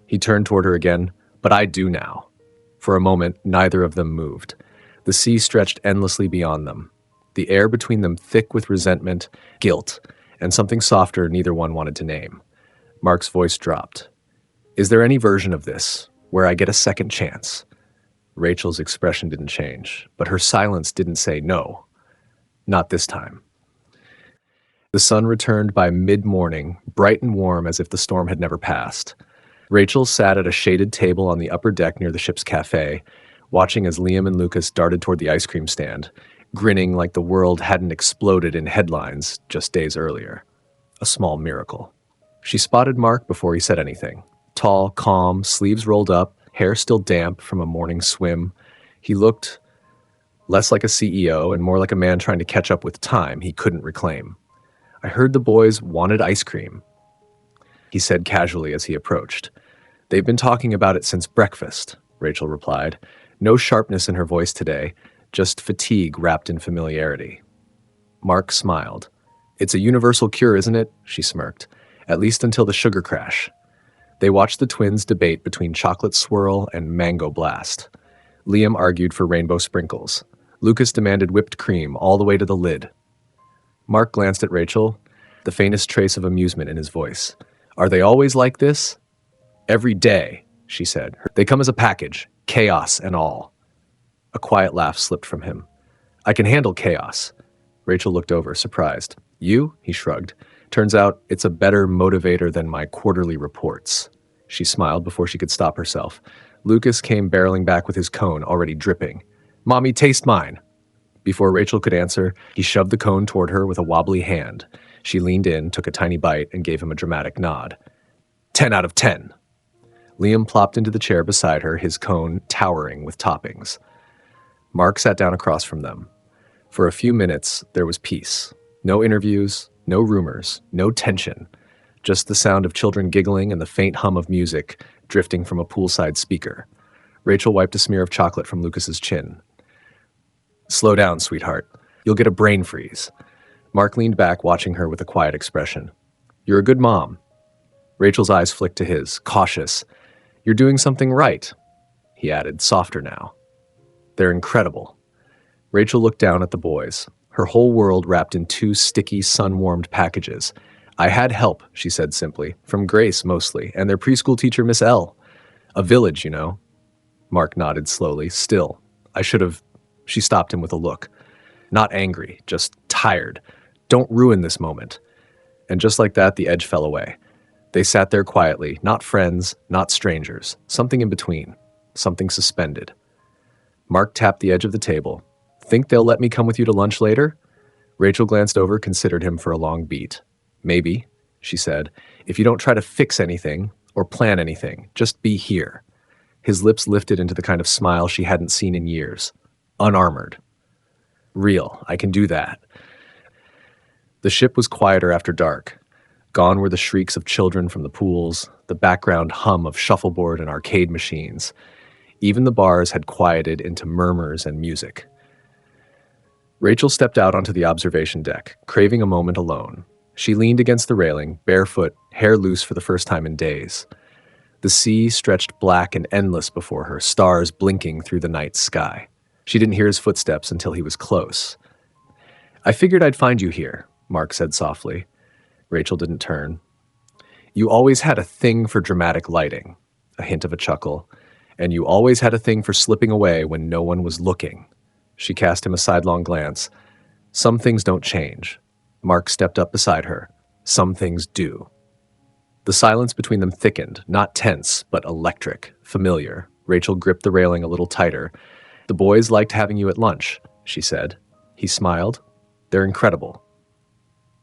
He turned toward her again. "But I do now." For a moment, neither of them moved. The sea stretched endlessly beyond them, the air between them thick with resentment, guilt, and something softer neither one wanted to name. Mark's voice dropped. "Is there any version of this where I get a second chance?" Rachel's expression didn't change, but her silence didn't say no. Not this time. The sun returned by mid-morning, bright and warm as if the storm had never passed. Rachel sat at a shaded table on the upper deck near the ship's cafe, watching as Liam and Lucas darted toward the ice cream stand, grinning like the world hadn't exploded in headlines just days earlier. A small miracle. She spotted Mark before he said anything. Tall, calm, sleeves rolled up, hair still damp from a morning swim. He looked less like a CEO and more like a man trying to catch up with time he couldn't reclaim. "I heard the boys wanted ice cream," he said casually as he approached. "They've been talking about it since breakfast," Rachel replied. No sharpness in her voice today, just fatigue wrapped in familiarity. Mark smiled. "It's a universal cure, isn't it?" she smirked. "At least until the sugar crash." They watched the twins debate between chocolate swirl and mango blast. Liam argued for rainbow sprinkles. Lucas demanded whipped cream all the way to the lid. Mark glanced at Rachel, the faintest trace of amusement in his voice. "Are they always like this?" "Every day," she said. "They come as a package, chaos and all." A quiet laugh slipped from him. "I can handle chaos." Rachel looked over, surprised. "You?" he shrugged. "Turns out it's a better motivator than my quarterly reports." She smiled before she could stop herself. Lucas came barreling back with his cone, already dripping. "Mommy, taste mine." Before Rachel could answer, he shoved the cone toward her with a wobbly hand. She leaned in, took a tiny bite, and gave him a dramatic nod. 10 out of 10. Liam plopped into the chair beside her, his cone towering with toppings. Mark sat down across from them. For a few minutes, there was peace. No interviews, no rumors, no tension. Just the sound of children giggling and the faint hum of music drifting from a poolside speaker. Rachel wiped a smear of chocolate from Lucas's chin. "Slow down, sweetheart. You'll get a brain freeze." Mark leaned back, watching her with a quiet expression. "You're a good mom." Rachel's eyes flicked to his, cautious. "You're doing something right," he added, softer now. "They're incredible." Rachel looked down at the boys, her whole world wrapped in 2 sticky, sun-warmed packages. "I had help," she said simply, "from Grace mostly, and their preschool teacher, Miss L. A village, you know." Mark nodded slowly. "Still, I should have..." She stopped him with a look. Not angry, just tired. "Don't ruin this moment." And just like that, the edge fell away. They sat there quietly, not friends, not strangers, something in between, something suspended. Mark tapped the edge of the table. "Think they'll let me come with you to lunch later?" Rachel glanced over, considered him for a long beat. "Maybe," she said, "if you don't try to fix anything or plan anything, just be here." His lips lifted into the kind of smile she hadn't seen in years. Unarmored. "Real, I can do that." The ship was quieter after dark. Gone were the shrieks of children from the pools, the background hum of shuffleboard and arcade machines. Even the bars had quieted into murmurs and music. Rachel stepped out onto the observation deck, craving a moment alone. She leaned against the railing, barefoot, hair loose for the first time in days. The sea stretched black and endless before her, stars blinking through the night sky. She didn't hear his footsteps until he was close. "I figured I'd find you here," Mark said softly. Rachel didn't turn. You always had a thing for dramatic lighting, a hint of a chuckle, and you always had a thing for slipping away when no one was looking. She cast him a sidelong glance. Some things don't change. Mark stepped up beside her. Some things do. The silence between them thickened, not tense, but electric, familiar. Rachel gripped the railing a little tighter. The boys liked having you at lunch, she said. He smiled. They're incredible.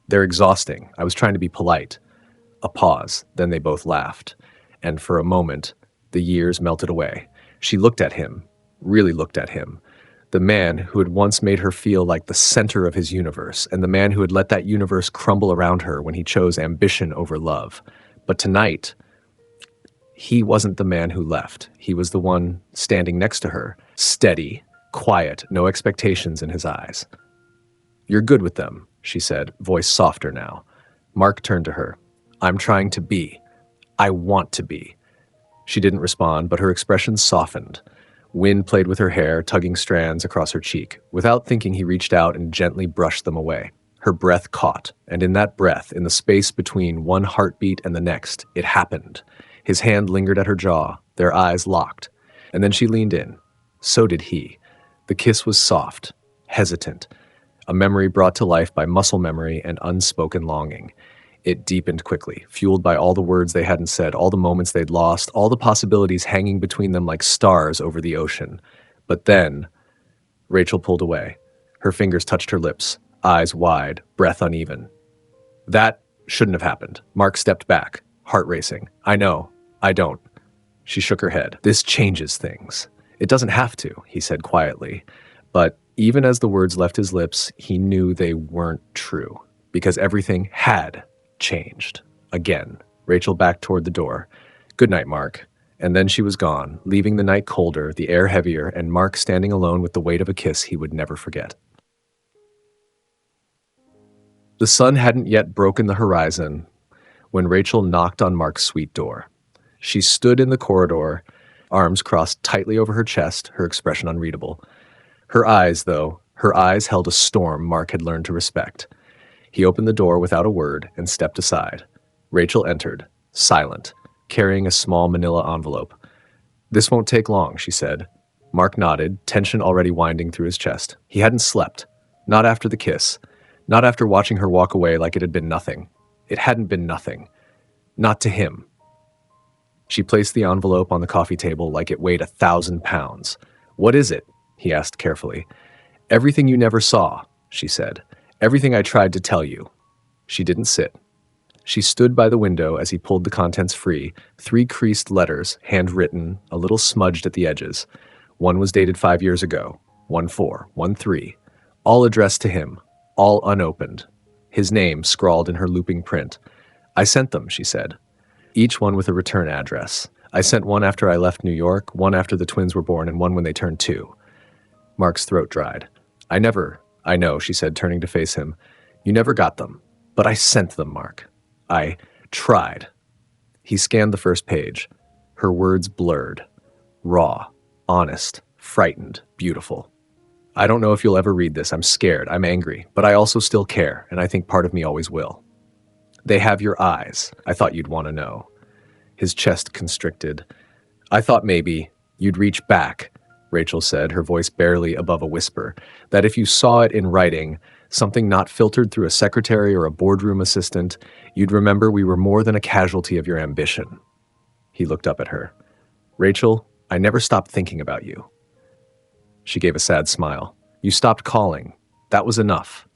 They're exhausting. I was trying to be polite. A pause, then they both laughed. And for a moment, the years melted away. She looked at him, really looked at him. The man who had once made her feel like the center of his universe, and the man who had let that universe crumble around her when he chose ambition over love. But tonight, he wasn't the man who left. He was the one standing next to her, steady, quiet, no expectations in his eyes. You're good with them, she said, voice softer now. Mark turned to her. I'm trying to be. I want to be. She didn't respond, but her expression softened. Wind played with her hair, tugging strands across her cheek. Without thinking, he reached out and gently brushed them away. Her breath caught, and in that breath, in the space between one heartbeat and the next, it happened. His hand lingered at her jaw, their eyes locked. And then she leaned in. So did he. The kiss was soft, hesitant, a memory brought to life by muscle memory and unspoken longing. It deepened quickly, fueled by all the words they hadn't said, all the moments they'd lost, all the possibilities hanging between them like stars over the ocean. But then, Rachel pulled away. Her fingers touched her lips, eyes wide, breath uneven. That shouldn't have happened. Mark stepped back, heart racing. I know. I don't. She shook her head. This changes things. It doesn't have to, he said quietly. But even as the words left his lips, he knew they weren't true, because everything had changed. Again, Rachel backed toward the door. Good night, Mark. And then she was gone, leaving the night colder, the air heavier, and Mark standing alone with the weight of a kiss he would never forget. The sun hadn't yet broken the horizon when Rachel knocked on Mark's suite door. She stood in the corridor, arms crossed tightly over her chest, her expression unreadable. Her eyes held a storm Mark had learned to respect. He opened the door without a word and stepped aside. Rachel entered, silent, carrying a small manila envelope. This won't take long, she said. Mark nodded, tension already winding through his chest. He hadn't slept. Not after the kiss. Not after watching her walk away like it had been nothing. It hadn't been nothing. Not to him. She placed the envelope on the coffee table like it weighed 1,000 pounds. What is it? He asked carefully. Everything you never saw, she said. Everything I tried to tell you. She didn't sit. She stood by the window as he pulled the contents free, 3 creased letters, handwritten, a little smudged at the edges. One was dated 5 years ago, 1/4, 1/3, all addressed to him, all unopened. His name scrawled in her looping print. I sent them, she said. Each one with a return address. I sent one after I left New York, one after the twins were born, and one when they turned 2. Mark's throat dried. I know, she said, turning to face him. You never got them. But I sent them, Mark. I tried. He scanned the first page. Her words blurred. Raw, honest, frightened, beautiful. I don't know if you'll ever read this. I'm scared. I'm angry. But I also still care, and I think part of me always will. They have your eyes. I thought you'd want to know. His chest constricted. I thought maybe you'd reach back, Rachel said, her voice barely above a whisper, that if you saw it in writing, something not filtered through a secretary or a boardroom assistant, you'd remember we were more than a casualty of your ambition. He looked up at her. Rachel, I never stopped thinking about you. She gave a sad smile. You stopped calling. That was enough.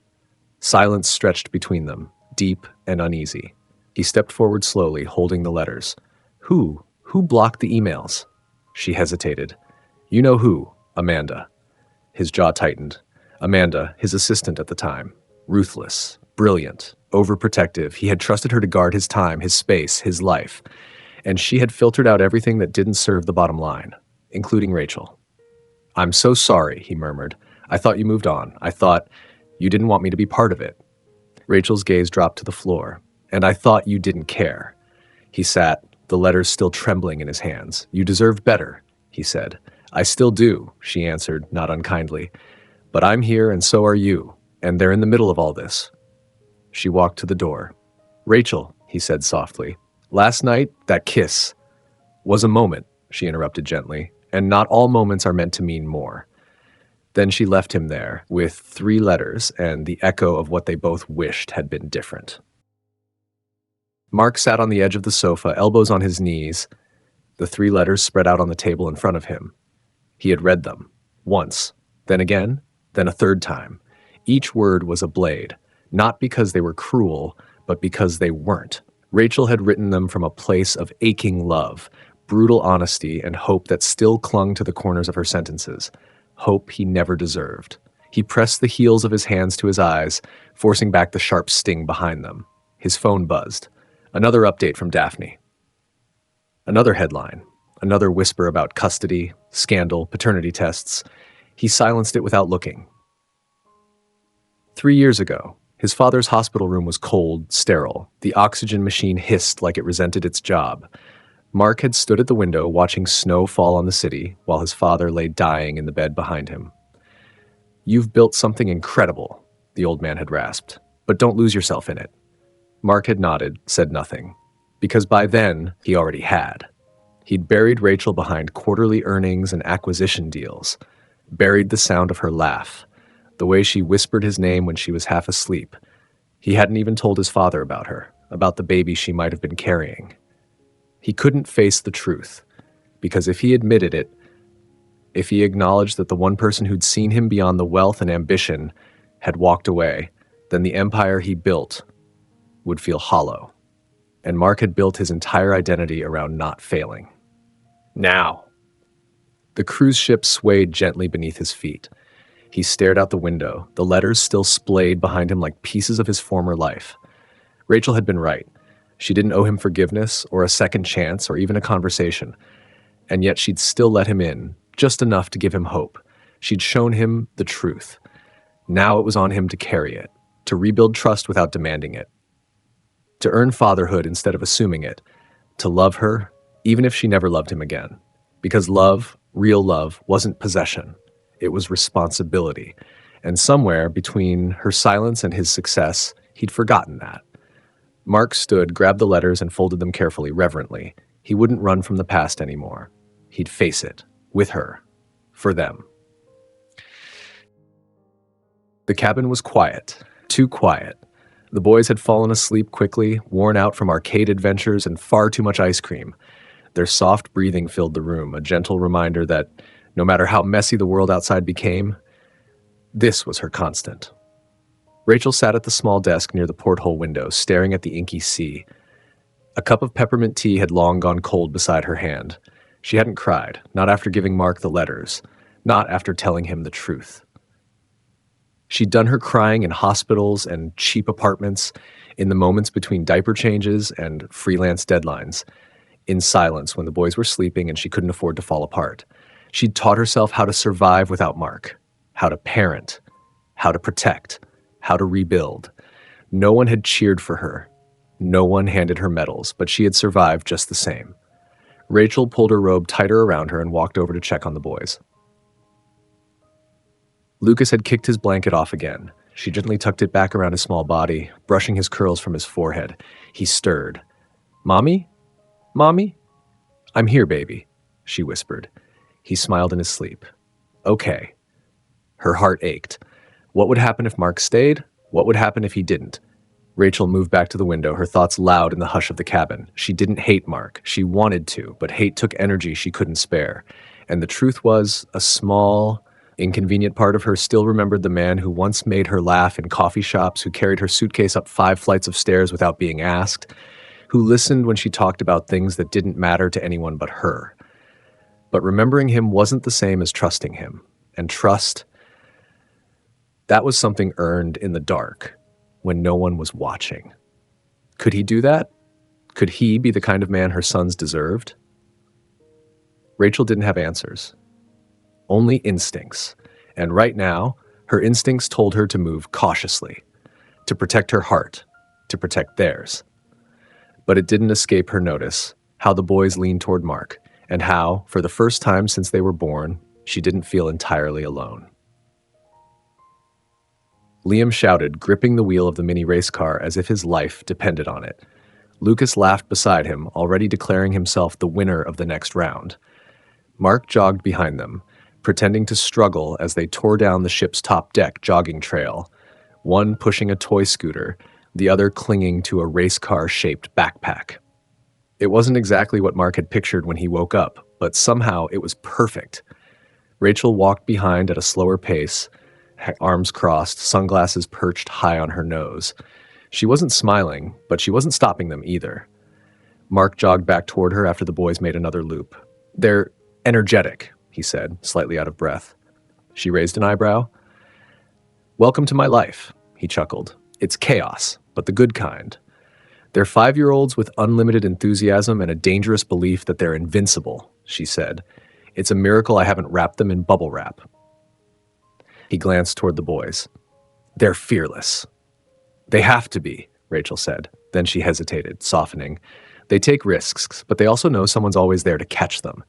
Silence stretched between them, deep and uneasy. He stepped forward slowly, holding the letters. Who blocked the emails? She hesitated. You know who, Amanda. His jaw tightened. Amanda, his assistant at the time. Ruthless, brilliant, overprotective. He had trusted her to guard his time, his space, his life. And she had filtered out everything that didn't serve the bottom line, including Rachel. I'm so sorry, he murmured. I thought you moved on. I thought you didn't want me to be part of it. Rachel's gaze dropped to the floor. And I thought you didn't care. He sat, the letters still trembling in his hands. You deserved better, he said. I still do, she answered, not unkindly. But I'm here and so are you, and they're in the middle of all this. She walked to the door. Rachel, he said softly. Last night, that kiss was a moment, she interrupted gently, and not all moments are meant to mean more. Then she left him there with 3 letters and the echo of what they both wished had been different. Mark sat on the edge of the sofa, elbows on his knees, the 3 letters spread out on the table in front of him. He had read them, once, then again, then a third time. Each word was a blade, not because they were cruel, but because they weren't. Rachel had written them from a place of aching love, brutal honesty, and hope that still clung to the corners of her sentences. Hope he never deserved. He pressed the heels of his hands to his eyes, forcing back the sharp sting behind them. His phone buzzed. Another update from Daphne. Another headline. Another whisper about custody, scandal, paternity tests. He silenced it without looking. 3 years ago, his father's hospital room was cold, sterile. The oxygen machine hissed like it resented its job. Mark had stood at the window watching snow fall on the city while his father lay dying in the bed behind him. "You've built something incredible," the old man had rasped, "but don't lose yourself in it." Mark had nodded, said nothing, because by then he already had. He'd buried Rachel behind quarterly earnings and acquisition deals, buried the sound of her laugh, the way she whispered his name when she was half asleep. He hadn't even told his father about her, about the baby she might have been carrying. He couldn't face the truth, because if he admitted it, if he acknowledged that the one person who'd seen him beyond the wealth and ambition had walked away, then the empire he built would feel hollow. And Mark had built his entire identity around not failing. Now. The cruise ship swayed gently beneath his feet. He stared out the window, the letters still splayed behind him like pieces of his former life. Rachel had been right. She didn't owe him forgiveness or a second chance or even a conversation. And yet she'd still let him in, just enough to give him hope. She'd shown him the truth. Now it was on him to carry it, to rebuild trust without demanding it, to earn fatherhood instead of assuming it, to love her, even if she never loved him again. Because love, real love, wasn't possession. It was responsibility. And somewhere between her silence and his success, he'd forgotten that. Mark stood, grabbed the letters, and folded them carefully, reverently. He wouldn't run from the past anymore. He'd face it, with her, for them. The cabin was quiet, too quiet. The boys had fallen asleep quickly, worn out from arcade adventures and far too much ice cream. Their soft breathing filled the room, a gentle reminder that no matter how messy the world outside became, this was her constant. Rachel sat at the small desk near the porthole window, staring at the inky sea. A cup of peppermint tea had long gone cold beside her hand. She hadn't cried, not after giving Mark the letters, not after telling him the truth. She'd done her crying in hospitals and cheap apartments, in the moments between diaper changes and freelance deadlines, in silence when the boys were sleeping and she couldn't afford to fall apart. She'd taught herself how to survive without Mark, how to parent, how to protect, how to rebuild. No one had cheered for her. No one handed her medals, but she had survived just the same. Rachel pulled her robe tighter around her and walked over to check on the boys. Lucas had kicked his blanket off again. She gently tucked it back around his small body, brushing his curls from his forehead. He stirred. "Mommy? Mommy?" "I'm here, baby," she whispered. He smiled in his sleep. "Okay." Her heart ached. What would happen if Mark stayed? What would happen if he didn't? Rachel moved back to the window, her thoughts loud in the hush of the cabin. She didn't hate Mark. She wanted to, but hate took energy she couldn't spare. And the truth was, a small, inconvenient part of her still remembered the man who once made her laugh in coffee shops, who carried her suitcase up 5 flights of stairs without being asked, who listened when she talked about things that didn't matter to anyone but her. But remembering him wasn't the same as trusting him. And trust, that was something earned in the dark, when no one was watching. Could he do that? Could he be the kind of man her sons deserved? Rachel didn't have answers. Only instincts. And right now, her instincts told her to move cautiously, to protect her heart, to protect theirs. But it didn't escape her notice how the boys leaned toward Mark, and how, for the first time since they were born, she didn't feel entirely alone. Liam shouted, gripping the wheel of the mini race car as if his life depended on it. Lucas laughed beside him, already declaring himself the winner of the next round. Mark jogged behind them, pretending to struggle as they tore down the ship's top deck jogging trail, one pushing a toy scooter, the other clinging to a race car-shaped backpack. It wasn't exactly what Mark had pictured when he woke up, but somehow it was perfect. Rachel walked behind at a slower pace, arms crossed, sunglasses perched high on her nose. She wasn't smiling, but she wasn't stopping them either. Mark jogged back toward her after the boys made another loop. "They're energetic," he said, slightly out of breath. She raised an eyebrow. "Welcome to my life," he chuckled. "It's chaos, but the good kind. They're 5-year-olds with unlimited enthusiasm and a dangerous belief that they're invincible," she said. "It's a miracle I haven't wrapped them in bubble wrap." He glanced toward the boys. "They're fearless." "They have to be," Rachel said. Then she hesitated, softening. "They take risks, but they also know someone's always there to catch them."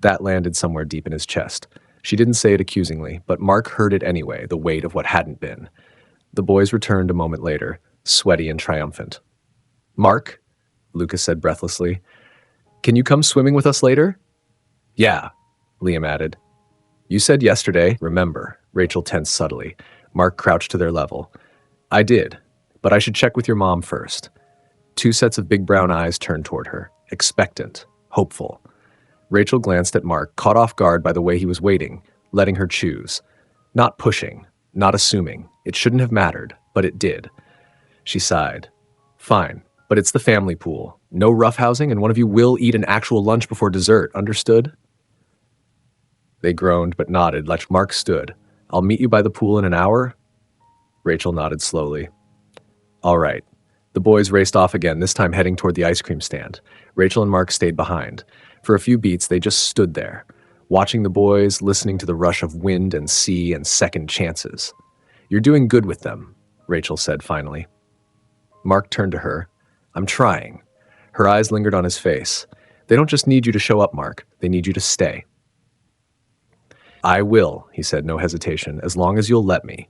That landed somewhere deep in his chest. She didn't say it accusingly, but Mark heard it anyway, the weight of what hadn't been. The boys returned a moment later, sweaty and triumphant. "Mark," Lucas said breathlessly, "can you come swimming with us later?" "Yeah," Liam added. "You said yesterday, remember," Rachel tensed subtly. Mark crouched to their level. "I did, but I should check with your mom first." 2 sets of big brown eyes turned toward her, expectant, hopeful. Rachel glanced at Mark, caught off guard by the way he was waiting, letting her choose. Not pushing, not assuming. It shouldn't have mattered, but it did. She sighed. "Fine, but it's the family pool. No roughhousing, and one of you will eat an actual lunch before dessert, understood?" They groaned but nodded, like Mark stood. "I'll meet you by the pool in an hour?" Rachel nodded slowly. "All right." The boys raced off again, this time heading toward the ice cream stand. Rachel and Mark stayed behind. For a few beats, they just stood there, watching the boys, listening to the rush of wind and sea and second chances. "You're doing good with them," Rachel said finally. Mark turned to her. "I'm trying." Her eyes lingered on his face. "They don't just need you to show up, Mark. They need you to stay." "I will," he said, no hesitation, "as long as you'll let me."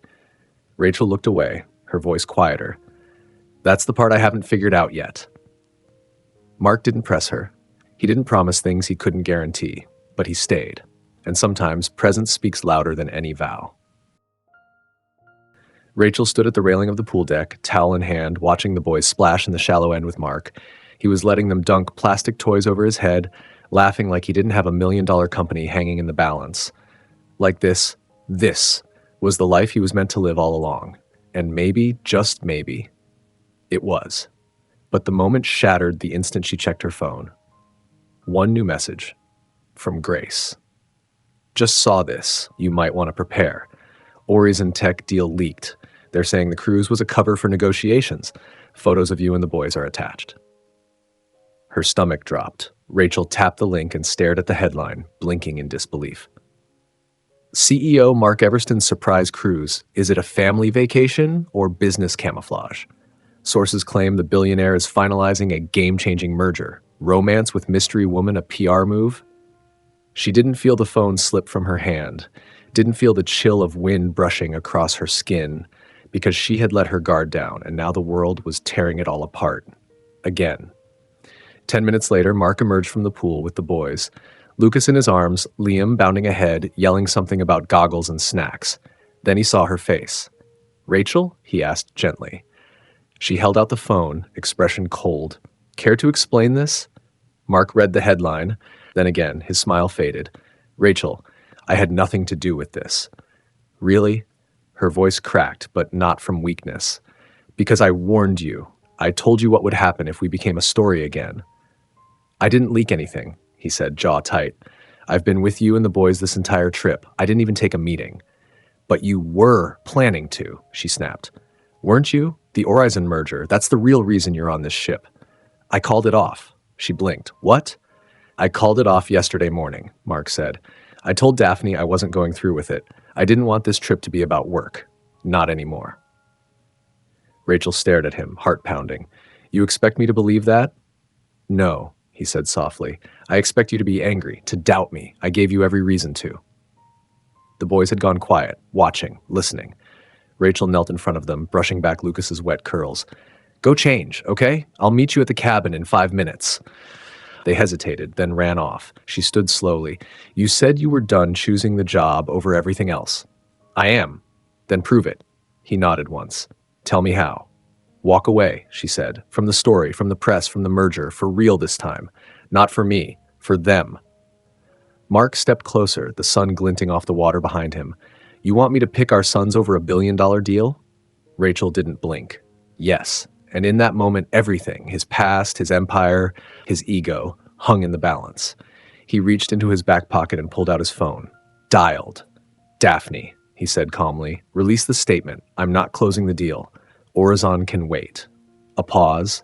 Rachel looked away, her voice quieter. "That's the part I haven't figured out yet." Mark didn't press her. He didn't promise things he couldn't guarantee, but he stayed. And sometimes presence speaks louder than any vow. Rachel stood at the railing of the pool deck, towel in hand, watching the boys splash in the shallow end with Mark. He was letting them dunk plastic toys over his head, laughing like he didn't have $1 million company hanging in the balance. Like this was the life he was meant to live all along. And maybe, just maybe, it was. But the moment shattered the instant she checked her phone. One new message from Grace. "Just saw this. You might want to prepare. Horizon Tech deal leaked. They're saying the cruise was a cover for negotiations. Photos of you and the boys are attached." Her stomach dropped. Rachel tapped the link and stared at the headline, blinking in disbelief. CEO Mark Everston's surprise cruise. Is it a family vacation or business camouflage? Sources claim the billionaire is finalizing a game-changing merger. Romance with mystery woman a PR move? She didn't feel the phone slip from her hand, didn't feel the chill of wind brushing across her skin, because she had let her guard down, and now the world was tearing it all apart. Again. 10 minutes later, Mark emerged from the pool with the boys. Lucas in his arms, Liam bounding ahead, yelling something about goggles and snacks. Then he saw her face. "Rachel?" he asked gently. She held out the phone, expression cold. "Care to explain this?" Mark read the headline. Then again, his smile faded. "Rachel, I had nothing to do with this." "Really?" Her voice cracked, but not from weakness. "Because I warned you. I told you what would happen if we became a story again." "I didn't leak anything," he said, jaw tight. "I've been with you and the boys this entire trip. I didn't even take a meeting." "But you were planning to," she snapped. "Weren't you? The Horizon merger. That's the real reason you're on this ship." "I called it off." She blinked. "What?" "I called it off yesterday morning," Mark said. "I told Daphne I wasn't going through with it. I didn't want this trip to be about work. Not anymore." Rachel stared at him, heart pounding. "You expect me to believe that?" "No," he said softly. "I expect you to be angry, to doubt me. I gave you every reason to." The boys had gone quiet, watching, listening. Rachel knelt in front of them, brushing back Lucas's wet curls. Go change, okay? I'll meet you at the cabin in 5 minutes. They hesitated, then ran off. She stood slowly. You said you were done choosing the job over everything else. I am. Then prove it. He nodded once. Tell me how. Walk away, she said. From the story, from the press, from the merger, for real this time. Not for me, for them. Mark stepped closer, the sun glinting off the water behind him. You want me to pick our sons over $1 billion deal? Rachel didn't blink. Yes. And in that moment, everything, his past, his empire, his ego, hung in the balance. He reached into his back pocket and pulled out his phone. Dialed. Daphne, he said calmly, release the statement. I'm not closing the deal. Orizon can wait. A pause.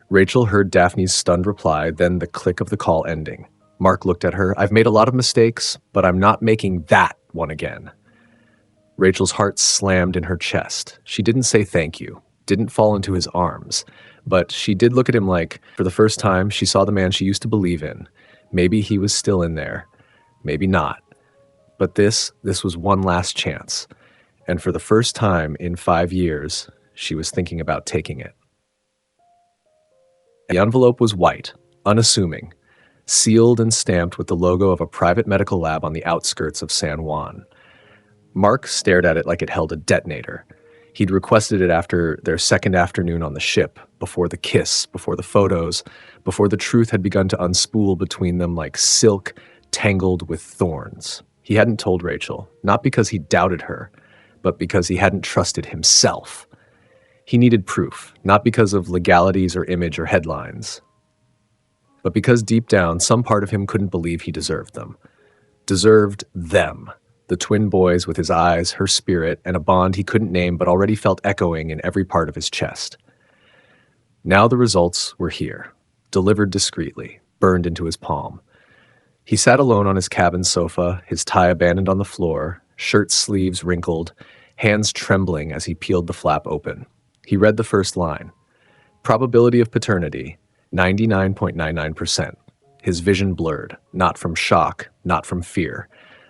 Rachel heard Daphne's stunned reply, then the click of the call ending. Mark looked at her. I've made a lot of mistakes, but I'm not making that one again. Rachel's heart slammed in her chest. She didn't say thank you, didn't fall into his arms, but she did look at him like, for the first time, she saw the man she used to believe in. Maybe he was still in there, maybe not. But this was one last chance. And for the first time in 5 years, she was thinking about taking it. The envelope was white, unassuming, sealed and stamped with the logo of a private medical lab on the outskirts of San Juan. Mark stared at it like it held a detonator. He'd requested it after their second afternoon on the ship, before the kiss, before the photos, before the truth had begun to unspool between them like silk tangled with thorns. He hadn't told Rachel, not because he doubted her, but because he hadn't trusted himself. He needed proof, not because of legalities or image or headlines, but because deep down, some part of him couldn't believe he deserved them. Deserved them. The twin boys with his eyes, her spirit, and a bond he couldn't name but already felt echoing in every part of his chest. Now the results were here, delivered discreetly, burned into his palm. He sat alone on his cabin sofa, his tie abandoned on the floor, shirt sleeves wrinkled, hands trembling as he peeled the flap open. He read the first line. Probability of paternity, 99.99%. His vision blurred, not from shock, not from fear,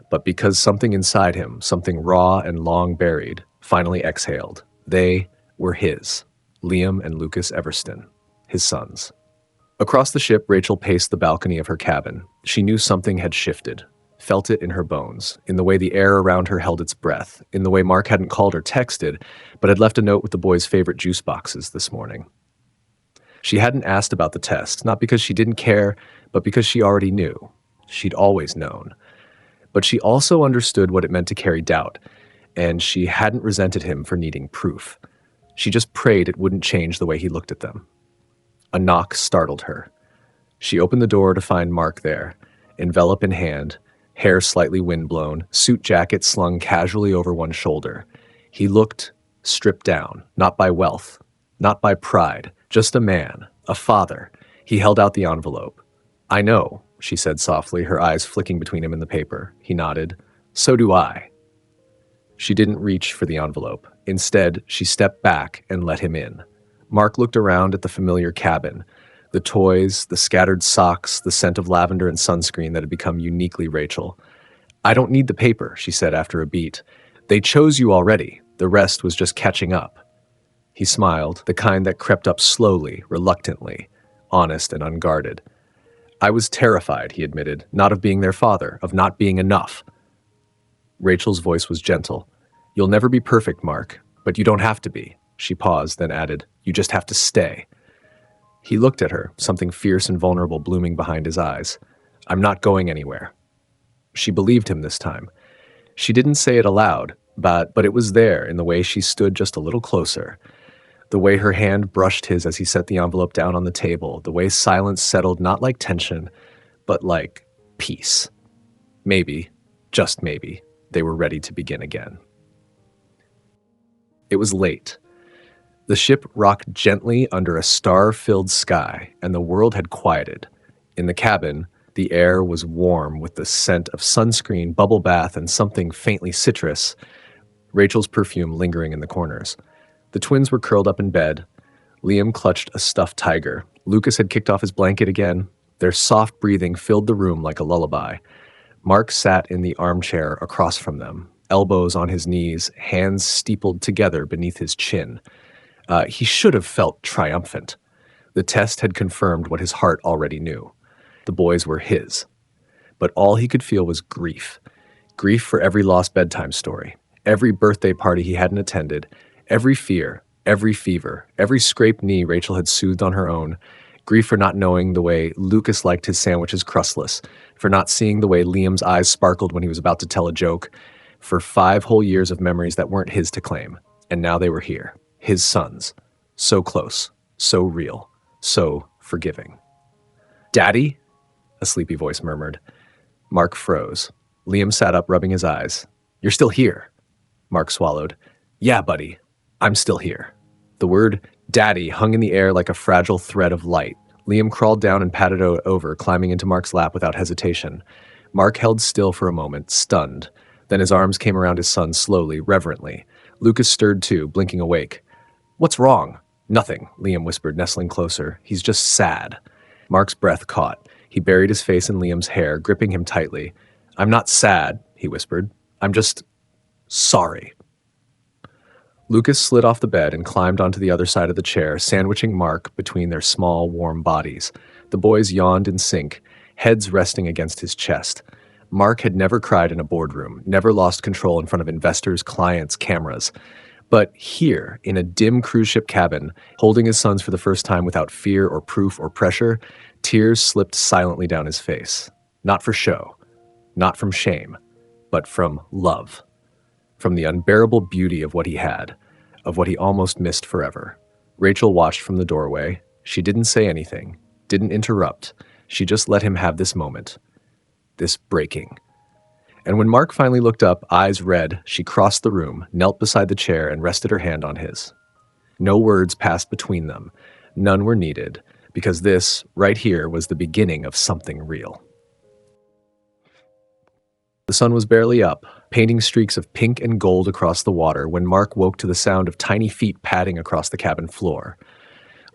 but because something inside him, something raw and long buried, finally exhaled. They were his, Liam and Lucas Everston, his sons. Across the ship, Rachel paced the balcony of her cabin. She knew something had shifted, felt it in her bones, in the way the air around her held its breath, in the way Mark hadn't called or texted, but had left a note with the boys' favorite juice boxes this morning. She hadn't asked about the test, not because she didn't care, but because she already knew. She'd always known. But she also understood what it meant to carry doubt, and she hadn't resented him for needing proof. She just prayed it wouldn't change the way he looked at them. A knock startled her. She opened the door to find Mark there, envelope in hand, hair slightly windblown, suit jacket slung casually over one shoulder. He looked stripped down, not by wealth, not by pride, just a man, a father. He held out the envelope. I know, she said softly, her eyes flicking between him and the paper. He nodded. So do I. She didn't reach for the envelope. Instead, she stepped back and let him in. Mark looked around at the familiar cabin, the toys, the scattered socks, the scent of lavender and sunscreen that had become uniquely Rachel. I don't need the paper, she said after a beat. They chose you already. The rest was just catching up. He smiled, the kind that crept up slowly, reluctantly, honest and unguarded. I was terrified, he admitted, not of being their father, of not being enough. Rachel's voice was gentle. You'll never be perfect, Mark, but you don't have to be. She paused, then added, you just have to stay. He looked at her, something fierce and vulnerable blooming behind his eyes. I'm not going anywhere. She believed him this time. She didn't say it aloud, but it was there in the way she stood just a little closer. The way her hand brushed his as he set the envelope down on the table, the way silence settled not like tension, but like peace. Maybe, just maybe, they were ready to begin again. It was late. The ship rocked gently under a star-filled sky, and the world had quieted. In the cabin, the air was warm with the scent of sunscreen, bubble bath, and something faintly citrus, Rachel's perfume lingering in the corners. The twins were curled up in bed. Liam clutched a stuffed tiger. Lucas had kicked off his blanket again. Their soft breathing filled the room like a lullaby. Mark sat in the armchair across from them, elbows on his knees, hands steepled together beneath his chin. He should have felt triumphant. The test had confirmed what his heart already knew. The boys were his. But all he could feel was grief. Grief for every lost bedtime story, every birthday party he hadn't attended, every fear, every fever, every scraped knee Rachel had soothed on her own, grief for not knowing the way Lucas liked his sandwiches crustless, for not seeing the way Liam's eyes sparkled when he was about to tell a joke, for 5 whole years of memories that weren't his to claim. And now they were here, his sons. So close, so real, so forgiving. "Daddy?" a sleepy voice murmured. Mark froze. Liam sat up, rubbing his eyes. "You're still here." Mark swallowed. "Yeah, buddy, I'm still here." The word daddy hung in the air like a fragile thread of light. Liam crawled down and patted over, climbing into Mark's lap without hesitation. Mark held still for a moment, stunned. Then his arms came around his son slowly, reverently. Lucas stirred too, blinking awake. "What's wrong?" "Nothing," Liam whispered, nestling closer. "He's just sad." Mark's breath caught. He buried his face in Liam's hair, gripping him tightly. "I'm not sad," he whispered. "I'm just sorry." Lucas slid off the bed and climbed onto the other side of the chair, sandwiching Mark between their small, warm bodies. The boys yawned in sync, heads resting against his chest. Mark had never cried in a boardroom, never lost control in front of investors, clients, cameras. But here, in a dim cruise ship cabin, holding his sons for the first time without fear or proof or pressure, tears slipped silently down his face. Not for show, not from shame, but from love. From the unbearable beauty of what he had, of what he almost missed forever. Rachel watched from the doorway. She didn't say anything, didn't interrupt. She just let him have this moment, this breaking. And when Mark finally looked up, eyes red, she crossed the room, knelt beside the chair, and rested her hand on his. No words passed between them. None were needed, because this, right here, was the beginning of something real. The sun was barely up, painting streaks of pink and gold across the water when Mark woke to the sound of tiny feet padding across the cabin floor.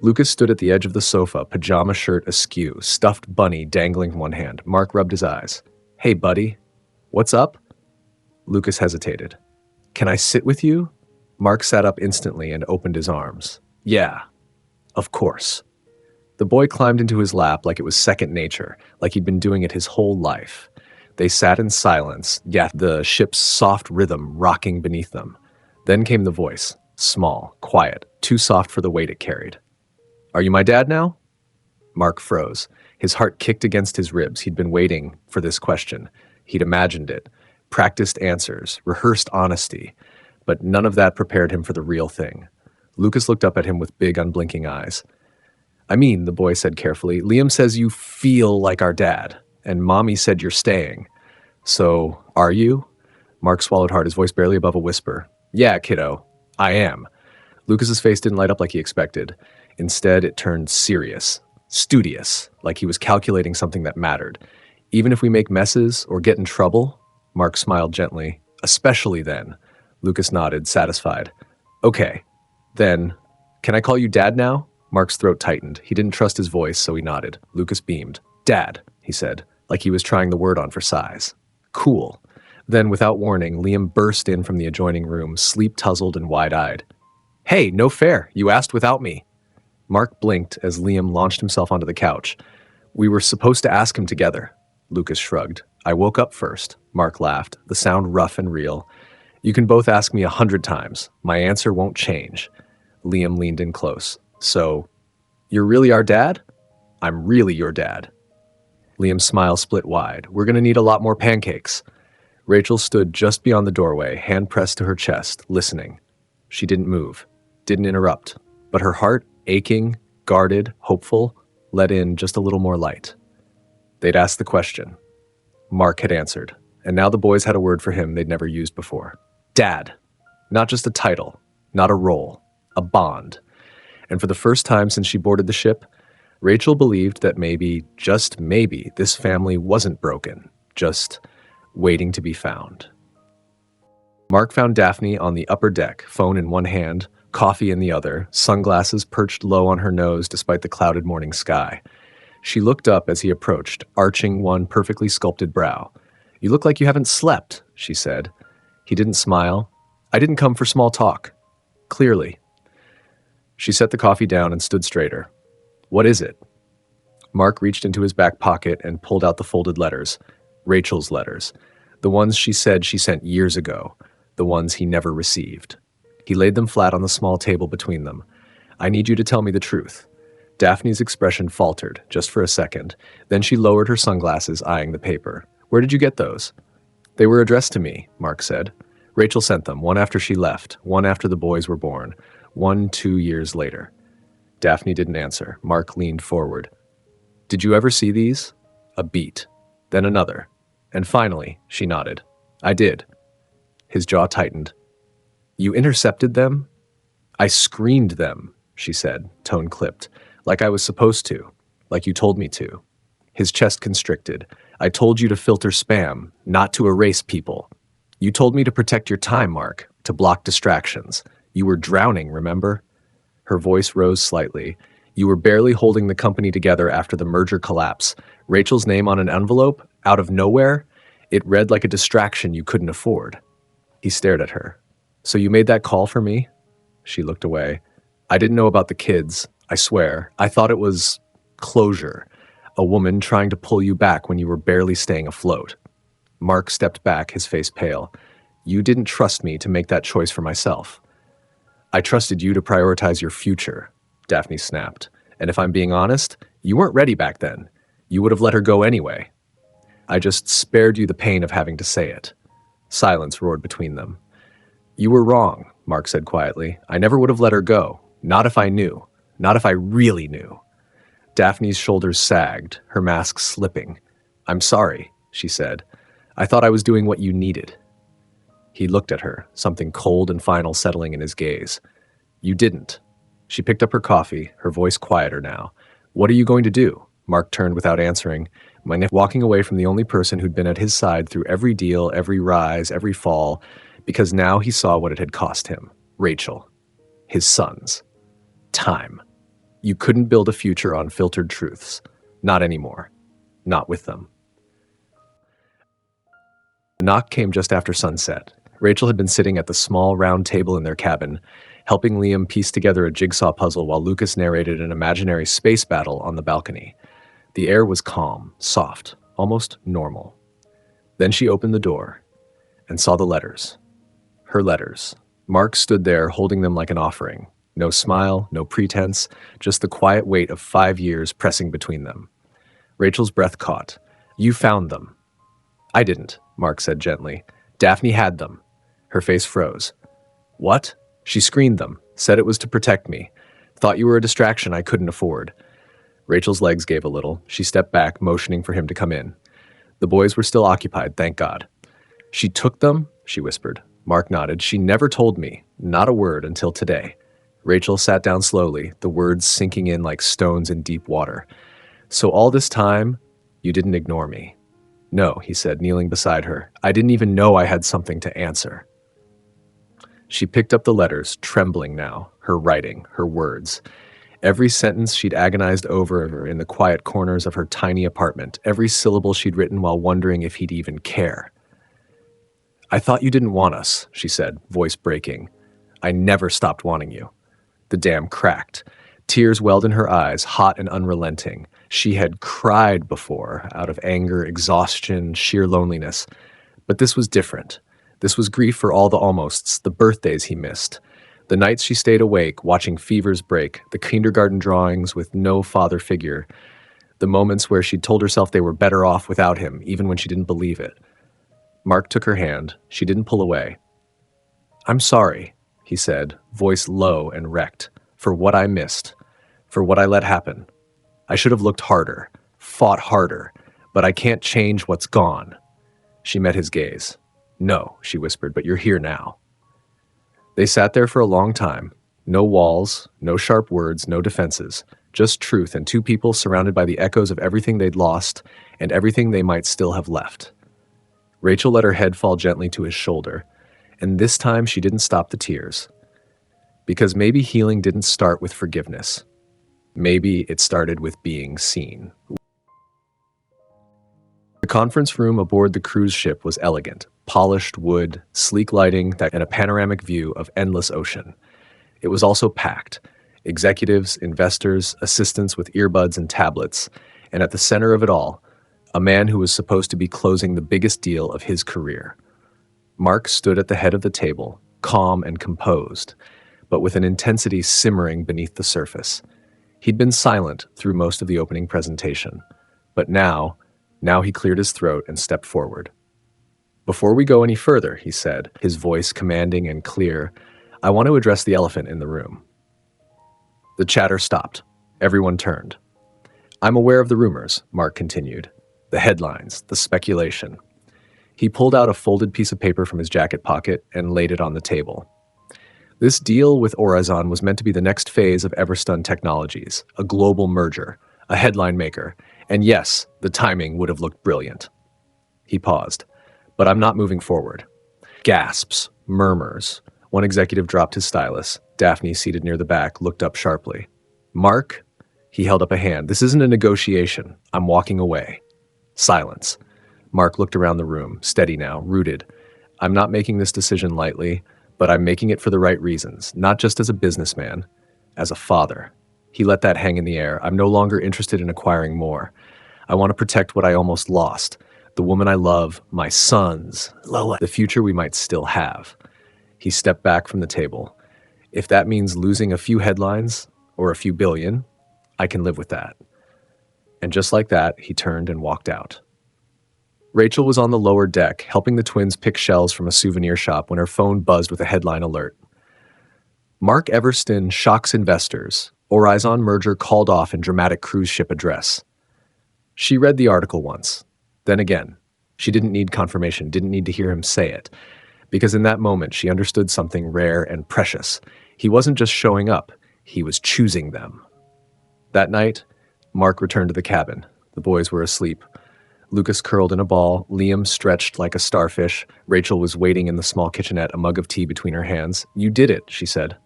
Lucas stood at the edge of the sofa, pajama shirt askew, stuffed bunny dangling from one hand. Mark rubbed his eyes. "Hey, buddy. What's up?" Lucas hesitated. "Can I sit with you?" Mark sat up instantly and opened his arms. "Yeah, of course." The boy climbed into his lap like it was second nature, like he'd been doing it his whole life. They sat in silence, yet the ship's soft rhythm rocking beneath them. Then came the voice, small, quiet, too soft for the weight it carried. "Are you my dad now?" Mark froze. His heart kicked against his ribs. He'd been waiting for this question. He'd imagined it, practiced answers, rehearsed honesty, but none of that prepared him for the real thing. Lucas looked up at him with big, unblinking eyes. "I mean," the boy said carefully, "Liam says you feel like our dad, and Mommy said you're staying. So, are you?" Mark swallowed hard, his voice barely above a whisper. "Yeah, kiddo, I am." Lucas's face didn't light up like he expected. Instead, it turned serious, studious, like he was calculating something that mattered. "Even if we make messes or get in trouble?" Mark smiled gently. "Especially then." Lucas nodded, satisfied. "Okay, then, can I call you Dad now?" Mark's throat tightened. He didn't trust his voice, so he nodded. Lucas beamed. "Dad," he said, like he was trying the word on for size. "Cool." Then, without warning, Liam burst in from the adjoining room, sleep-tuzzled and wide-eyed. "Hey, no fair. You asked without me." Mark blinked as Liam launched himself onto the couch. "We were supposed to ask him together." Lucas shrugged. "I woke up first." Mark laughed, the sound rough and real. "You can both ask me 100 times. My answer won't change." Liam leaned in close. "So, you're really our dad?" "I'm really your dad." Liam's smile split wide. "We're going to need a lot more pancakes." Rachel stood just beyond the doorway, hand pressed to her chest, listening. She didn't move, didn't interrupt, but her heart, aching, guarded, hopeful, let in just a little more light. They'd asked the question. Mark had answered, and now the boys had a word for him they'd never used before. Dad. Not just a title, not a role, a bond. And for the first time since she boarded the ship, Rachel believed that maybe, just maybe, this family wasn't broken, just waiting to be found. Mark found Daphne on the upper deck, phone in one hand, coffee in the other, sunglasses perched low on her nose despite the clouded morning sky. She looked up as he approached, arching one perfectly sculpted brow. "You look like you haven't slept," she said. He didn't smile. "I didn't come for small talk." Clearly. She set the coffee down and stood straighter. What is it? Mark reached into his back pocket and pulled out the folded letters. Rachel's letters. The ones she said she sent years ago. The ones he never received. He laid them flat on the small table between them. I need you to tell me the truth. Daphne's expression faltered, just for a second. Then she lowered her sunglasses, eyeing the paper. Where did you get those? They were addressed to me, Mark said. Rachel sent them, one after she left, one after the boys were born, 2 years later. Daphne didn't answer. Mark leaned forward. Did you ever see these? A beat. Then another. And finally, she nodded. I did. His jaw tightened. You intercepted them? I screened them, she said, tone clipped. Like I was supposed to. Like you told me to. His chest constricted. I told you to filter spam, not to erase people. You told me to protect your time, Mark, to block distractions. You were drowning, remember? Her voice rose slightly. You were barely holding the company together after the merger collapse. Rachel's name on an envelope, out of nowhere? It read like a distraction you couldn't afford. He stared at her. So you made that call for me? She looked away. I didn't know about the kids, I swear. I thought it was closure. A woman trying to pull you back when you were barely staying afloat. Mark stepped back, his face pale. You didn't trust me to make that choice for myself. I trusted you to prioritize your future, Daphne snapped. And if I'm being honest, you weren't ready back then. You would have let her go anyway. I just spared you the pain of having to say it. Silence roared between them. You were wrong, Mark said quietly. I never would have let her go. Not if I knew. Not if I really knew. Daphne's shoulders sagged, her mask slipping. I'm sorry, she said. I thought I was doing what you needed. He looked at her, something cold and final settling in his gaze. You didn't. She picked up her coffee, her voice quieter now. What are you going to do? Mark turned without answering, walking away from the only person who'd been at his side through every deal, every rise, every fall, because now he saw what it had cost him. Rachel. His sons. Time. You couldn't build a future on filtered truths. Not anymore. Not with them. The knock came just after sunset. Rachel had been sitting at the small round table in their cabin, helping Liam piece together a jigsaw puzzle while Lucas narrated an imaginary space battle on the balcony. The air was calm, soft, almost normal. Then she opened the door and saw the letters. Her letters. Mark stood there holding them like an offering. No smile, no pretense, just the quiet weight of 5 years pressing between them. Rachel's breath caught. You found them. I didn't, Mark said gently. Daphne had them. Her face froze. What? She screened them, said it was to protect me. Thought you were a distraction I couldn't afford. Rachel's legs gave a little. She stepped back, motioning for him to come in. The boys were still occupied, thank God. She took them, she whispered. Mark nodded. She never told me, not a word until today. Rachel sat down slowly, the words sinking in like stones in deep water. So all this time, you didn't ignore me. No, he said, kneeling beside her. I didn't even know I had something to answer. She picked up the letters, trembling now, her writing, her words. Every sentence she'd agonized over in the quiet corners of her tiny apartment, every syllable she'd written while wondering if he'd even care. I thought you didn't want us, she said, voice breaking. I never stopped wanting you. The dam cracked. Tears welled in her eyes, hot and unrelenting. She had cried before, out of anger, exhaustion, sheer loneliness. But this was different. This was grief for all the almosts, the birthdays he missed. The nights she stayed awake, watching fevers break, the kindergarten drawings with no father figure, the moments where she'd told herself they were better off without him, even when she didn't believe it. Mark took her hand. She didn't pull away. I'm sorry, he said, voice low and wrecked, for what I missed, for what I let happen. I should have looked harder, fought harder, but I can't change what's gone. She met his gaze. No, she whispered, but you're here now. They sat there for a long time. No walls, no sharp words, no defenses, just truth and two people surrounded by the echoes of everything they'd lost and everything they might still have left. Rachel let her head fall gently to his shoulder, and this time she didn't stop the tears. Because maybe healing didn't start with forgiveness. Maybe it started with being seen. The conference room aboard the cruise ship was elegant, polished wood, sleek lighting, and a panoramic view of endless ocean. It was also packed. Executives, investors, assistants with earbuds and tablets, and at the center of it all, a man who was supposed to be closing the biggest deal of his career. Mark stood at the head of the table, calm and composed, but with an intensity simmering beneath the surface. He'd been silent through most of the opening presentation, but now he cleared his throat and stepped forward. "Before we go any further," he said, his voice commanding and clear, "I want to address the elephant in the room." The chatter stopped. Everyone turned. "I'm aware of the rumors," Mark continued. "The headlines, the speculation." He pulled out a folded piece of paper from his jacket pocket and laid it on the table. "This deal with Horizon was meant to be the next phase of Everstun Technologies, a global merger, a headline maker, and yes, the timing would have looked brilliant." He paused. "But I'm not moving forward." Gasps, murmurs. One executive dropped his stylus. Daphne, seated near the back, looked up sharply. "Mark?" He held up a hand. "This isn't a negotiation. I'm walking away." Silence. Mark looked around the room, steady now, rooted. "I'm not making this decision lightly, but I'm making it for the right reasons, not just as a businessman, as a father." He let that hang in the air. "I'm no longer interested in acquiring more. I want to protect what I almost lost. The woman I love, my sons, Lola, the future we might still have." He stepped back from the table. "If that means losing a few headlines, or a few billion, I can live with that." And just like that, he turned and walked out. Rachel was on the lower deck, helping the twins pick shells from a souvenir shop when her phone buzzed with a headline alert. "Mark Everston shocks investors. Horizon merger called off in dramatic cruise ship address." She read the article once. Then again. She didn't need confirmation, didn't need to hear him say it. Because in that moment, she understood something rare and precious. He wasn't just showing up, he was choosing them. That night, Mark returned to the cabin. The boys were asleep. Lucas curled in a ball, Liam stretched like a starfish. Rachel was waiting in the small kitchenette, a mug of tea between her hands. "You did it," she said.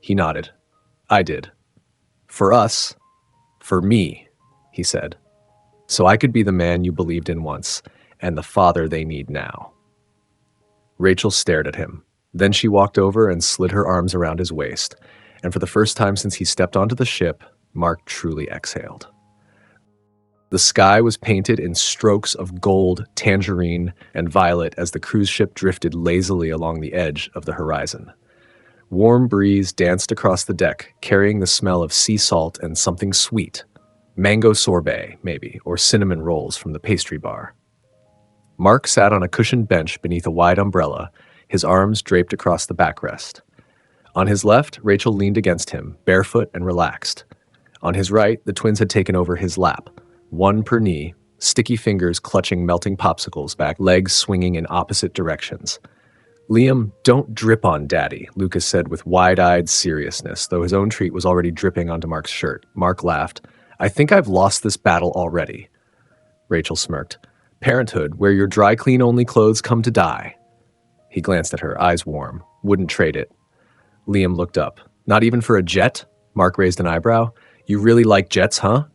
He nodded. "I did. For us. For me," he said. "So I could be the man you believed in once, and the father they need now." Rachel stared at him. Then she walked over and slid her arms around his waist. And for the first time since he stepped onto the ship, Mark truly exhaled. The sky was painted in strokes of gold, tangerine, and violet as the cruise ship drifted lazily along the edge of the horizon. Warm breeze danced across the deck, carrying the smell of sea salt and something sweet. Mango sorbet, maybe, or cinnamon rolls from the pastry bar. Mark sat on a cushioned bench beneath a wide umbrella, his arms draped across the backrest. On his left, Rachel leaned against him, barefoot and relaxed. On his right, the twins had taken over his lap, one per knee, sticky fingers clutching melting popsicles back, legs swinging in opposite directions. "Liam, don't drip on Daddy," Lucas said with wide-eyed seriousness, though his own treat was already dripping onto Mark's shirt. Mark laughed. "I think I've lost this battle already." Rachel smirked. "Parenthood, where your dry clean only clothes come to die." He glanced at her, eyes warm. "Wouldn't trade it." Liam looked up. "Not even for a jet?" Mark raised an eyebrow. "You really like jets, huh?"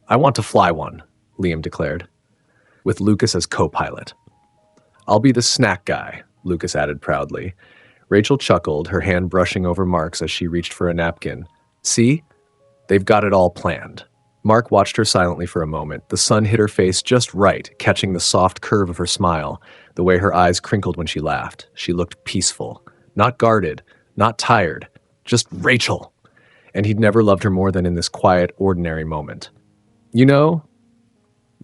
"I want to fly one," Liam declared, with Lucas as co-pilot. "I'll be the snack guy," Lucas added proudly. Rachel chuckled, her hand brushing over Mark's as she reached for a napkin. "See? They've got it all planned." Mark watched her silently for a moment. The sun hit her face just right, catching the soft curve of her smile, the way her eyes crinkled when she laughed. She looked peaceful, not guarded, not tired, just Rachel. And he'd never loved her more than in this quiet, ordinary moment. "You know,"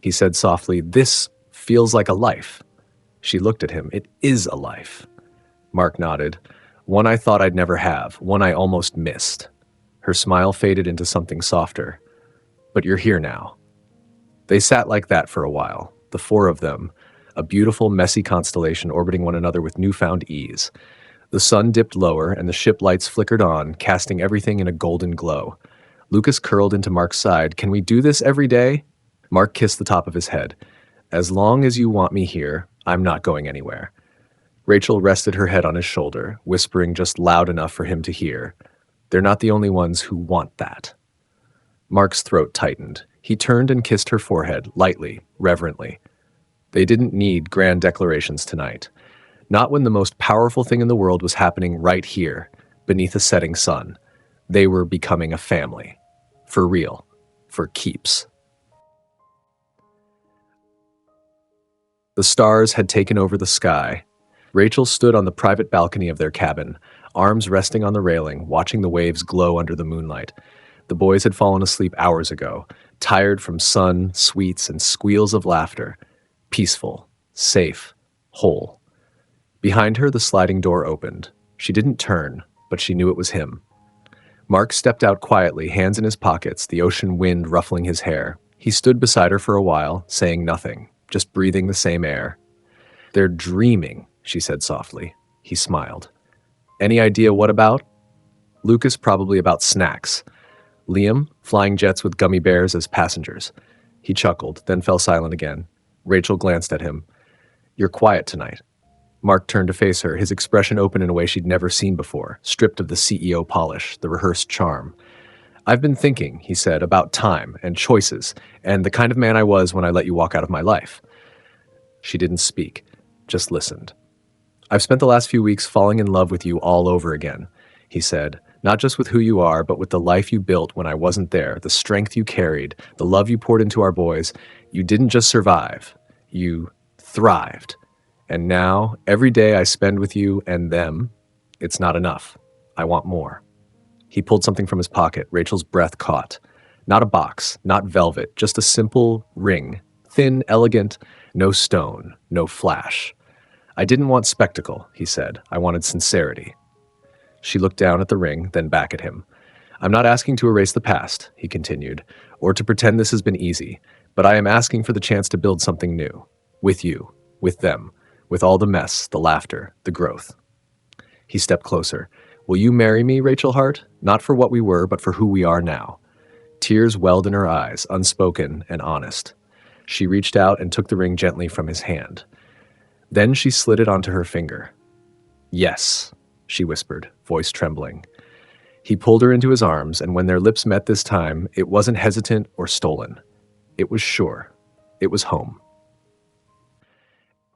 he said softly, "this feels like a life." She looked at him. "It is a life." Mark nodded. "One I thought I'd never have, one I almost missed." Her smile faded into something softer. "But you're here now." They sat like that for a while, the four of them, a beautiful, messy constellation orbiting one another with newfound ease. The sun dipped lower, and the ship lights flickered on, casting everything in a golden glow. Lucas curled into Mark's side. "Can we do this every day?" Mark kissed the top of his head. "As long as you want me here, I'm not going anywhere." Rachel rested her head on his shoulder, whispering just loud enough for him to hear. "They're not the only ones who want that." Mark's throat tightened. He turned and kissed her forehead, lightly, reverently. They didn't need grand declarations tonight. Not when the most powerful thing in the world was happening right here, beneath a setting sun. They were becoming a family. For real. For keeps. The stars had taken over the sky. Rachel stood on the private balcony of their cabin, arms resting on the railing, watching the waves glow under the moonlight. The boys had fallen asleep hours ago, tired from sun, sweets, and squeals of laughter. Peaceful, safe, whole. Behind her, the sliding door opened. She didn't turn, but she knew it was him. Mark stepped out quietly, hands in his pockets, the ocean wind ruffling his hair. He stood beside her for a while, saying nothing, just breathing the same air. "They're dreaming," she said softly. He smiled. "Any idea what about?" Lucas probably about snacks. Liam, flying jets with gummy bears as passengers. He chuckled, then fell silent again. Rachel glanced at him. "You're quiet tonight." Mark turned to face her, his expression open in a way she'd never seen before, stripped of the CEO polish, the rehearsed charm. "I've been thinking," he said, "about time and choices and the kind of man I was when I let you walk out of my life." She didn't speak, just listened. "I've spent the last few weeks falling in love with you all over again," he said, "not just with who you are, but with the life you built when I wasn't there, the strength you carried, the love you poured into our boys. You didn't just survive, you thrived. And now, every day I spend with you and them, it's not enough. I want more." He pulled something from his pocket. Rachel's breath caught. Not a box, not velvet, just a simple ring. Thin, elegant, no stone, no flash. "I didn't want spectacle," he said. "I wanted sincerity." She looked down at the ring, then back at him. "I'm not asking to erase the past," he continued, "or to pretend this has been easy, but I am asking for the chance to build something new. With you, with them, with all the mess, the laughter, the growth." He stepped closer. "Will you marry me, Rachel Hart? Not for what we were, but for who we are now." Tears welled in her eyes, unspoken and honest. She reached out and took the ring gently from his hand. Then she slid it onto her finger. "Yes," she whispered, voice trembling. He pulled her into his arms, and when their lips met this time, it wasn't hesitant or stolen. It was sure. It was home.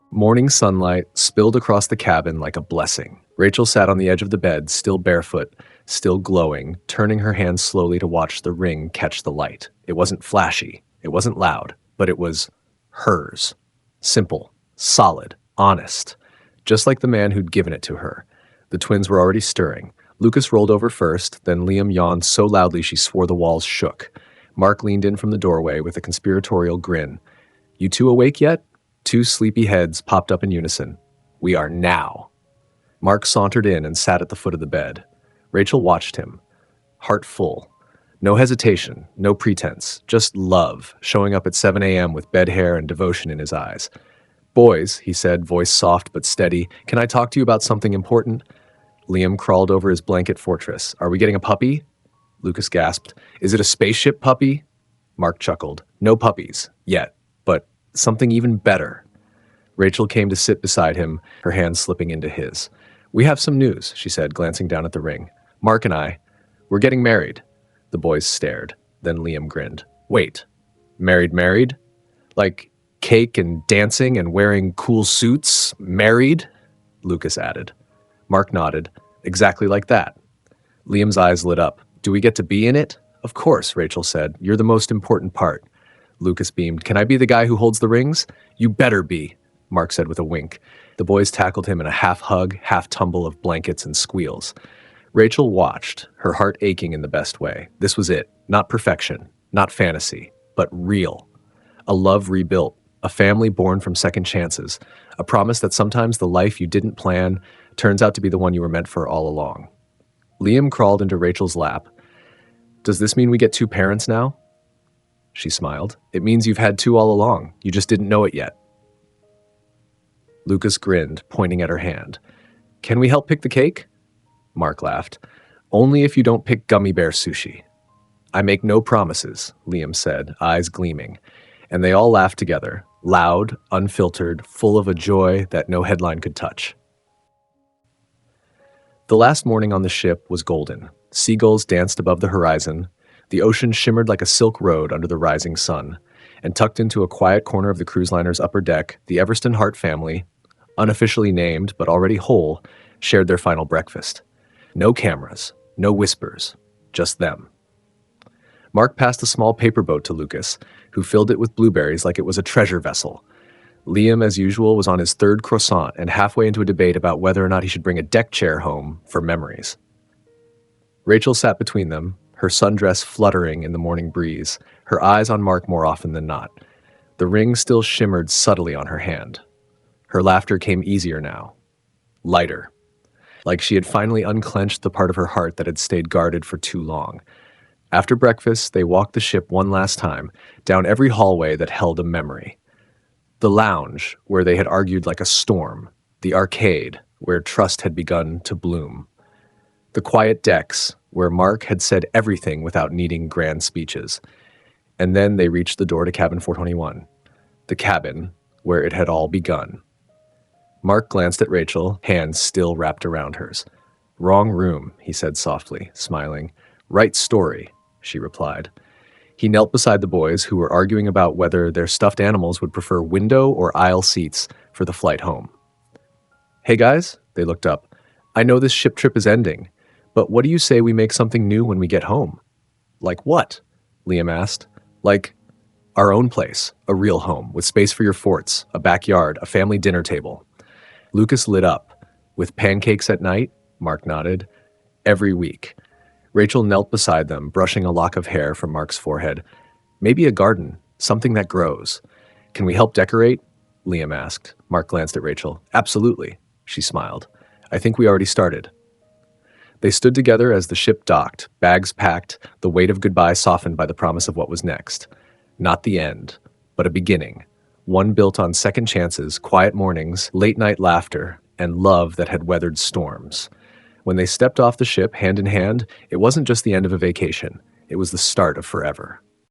Morning sunlight spilled across the cabin like a blessing. Rachel sat on the edge of the bed, still barefoot, still glowing, turning her hands slowly to watch the ring catch the light. It wasn't flashy. It wasn't loud, but it was hers. Simple, solid, honest. Just like the man who'd given it to her. The twins were already stirring. Lucas rolled over first, then Liam yawned so loudly she swore the walls shook. Mark leaned in from the doorway with a conspiratorial grin. "You two awake yet?" Two sleepy heads popped up in unison. "We are now." Mark sauntered in and sat at the foot of the bed. Rachel watched him, heart full. No hesitation, no pretense, just love, showing up at 7 a.m. with bed hair and devotion in his eyes. "Boys," he said, voice soft but steady, "can I talk to you about something important?" Liam crawled over his blanket fortress. "Are we getting a puppy?" Lucas gasped. "Is it a spaceship puppy?" Mark chuckled. "No puppies, yet, but something even better." Rachel came to sit beside him, her hand slipping into his. "We have some news," she said, glancing down at the ring. "Mark and I, we're getting married." The boys stared. Then Liam grinned. "Wait, married? Like cake and dancing and wearing cool suits? Married?" Lucas added. Mark nodded. "Exactly like that." Liam's eyes lit up. "Do we get to be in it?" "Of course," Rachel said. "You're the most important part." Lucas beamed. "Can I be the guy who holds the rings?" "You better be," Mark said with a wink. The boys tackled him in a half-hug, half-tumble of blankets and squeals. Rachel watched, her heart aching in the best way. This was it. Not perfection, not fantasy, but real. A love rebuilt, a family born from second chances, a promise that sometimes the life you didn't plan turns out to be the one you were meant for all along. Liam crawled into Rachel's lap. "Does this mean we get two parents now?" She smiled. "It means you've had two all along. You just didn't know it yet." Lucas grinned, pointing at her hand. "Can we help pick the cake?" Mark laughed. "Only if you don't pick gummy bear sushi." "I make no promises," Liam said, eyes gleaming. And they all laughed together, loud, unfiltered, full of a joy that no headline could touch. The last morning on the ship was golden. Seagulls danced above the horizon. The ocean shimmered like a silk road under the rising sun. And tucked into a quiet corner of the cruise liner's upper deck, the Everston Hart family, unofficially named but already whole, shared their final breakfast. No cameras, no whispers, just them. Mark passed a small paper boat to Lucas, who filled it with blueberries like it was a treasure vessel. Liam, as usual, was on his third croissant and halfway into a debate about whether or not he should bring a deck chair home for memories. Rachel sat between them, her sundress fluttering in the morning breeze, her eyes on Mark more often than not. The ring still shimmered subtly on her hand. Her laughter came easier now, lighter, like she had finally unclenched the part of her heart that had stayed guarded for too long. After breakfast, they walked the ship one last time, down every hallway that held a memory. The lounge, where they had argued like a storm. The arcade, where trust had begun to bloom. The quiet decks, where Mark had said everything without needing grand speeches. And then they reached the door to cabin 421, the cabin where it had all begun. Mark glanced at Rachel, hands still wrapped around hers. "Wrong room," he said softly, smiling. "Right story," she replied. He knelt beside the boys, who were arguing about whether their stuffed animals would prefer window or aisle seats for the flight home. "Hey guys," they looked up. "I know this ship trip is ending, but what do you say we make something new when we get home?" "Like what?" Liam asked. "Like our own place, a real home, with space for your forts, a backyard, a family dinner table." Lucas lit up. "With pancakes at night?" Mark nodded. "Every week." Rachel knelt beside them, brushing a lock of hair from Mark's forehead. "Maybe a garden, something that grows. Can we help decorate?" Liam asked. Mark glanced at Rachel. "Absolutely," she smiled. "I think we already started." They stood together as the ship docked, bags packed, the weight of goodbye softened by the promise of what was next. Not the end, but a beginning. One built on second chances, quiet mornings, late-night laughter, and love that had weathered storms. When they stepped off the ship hand in hand, it wasn't just the end of a vacation. It was the start of forever.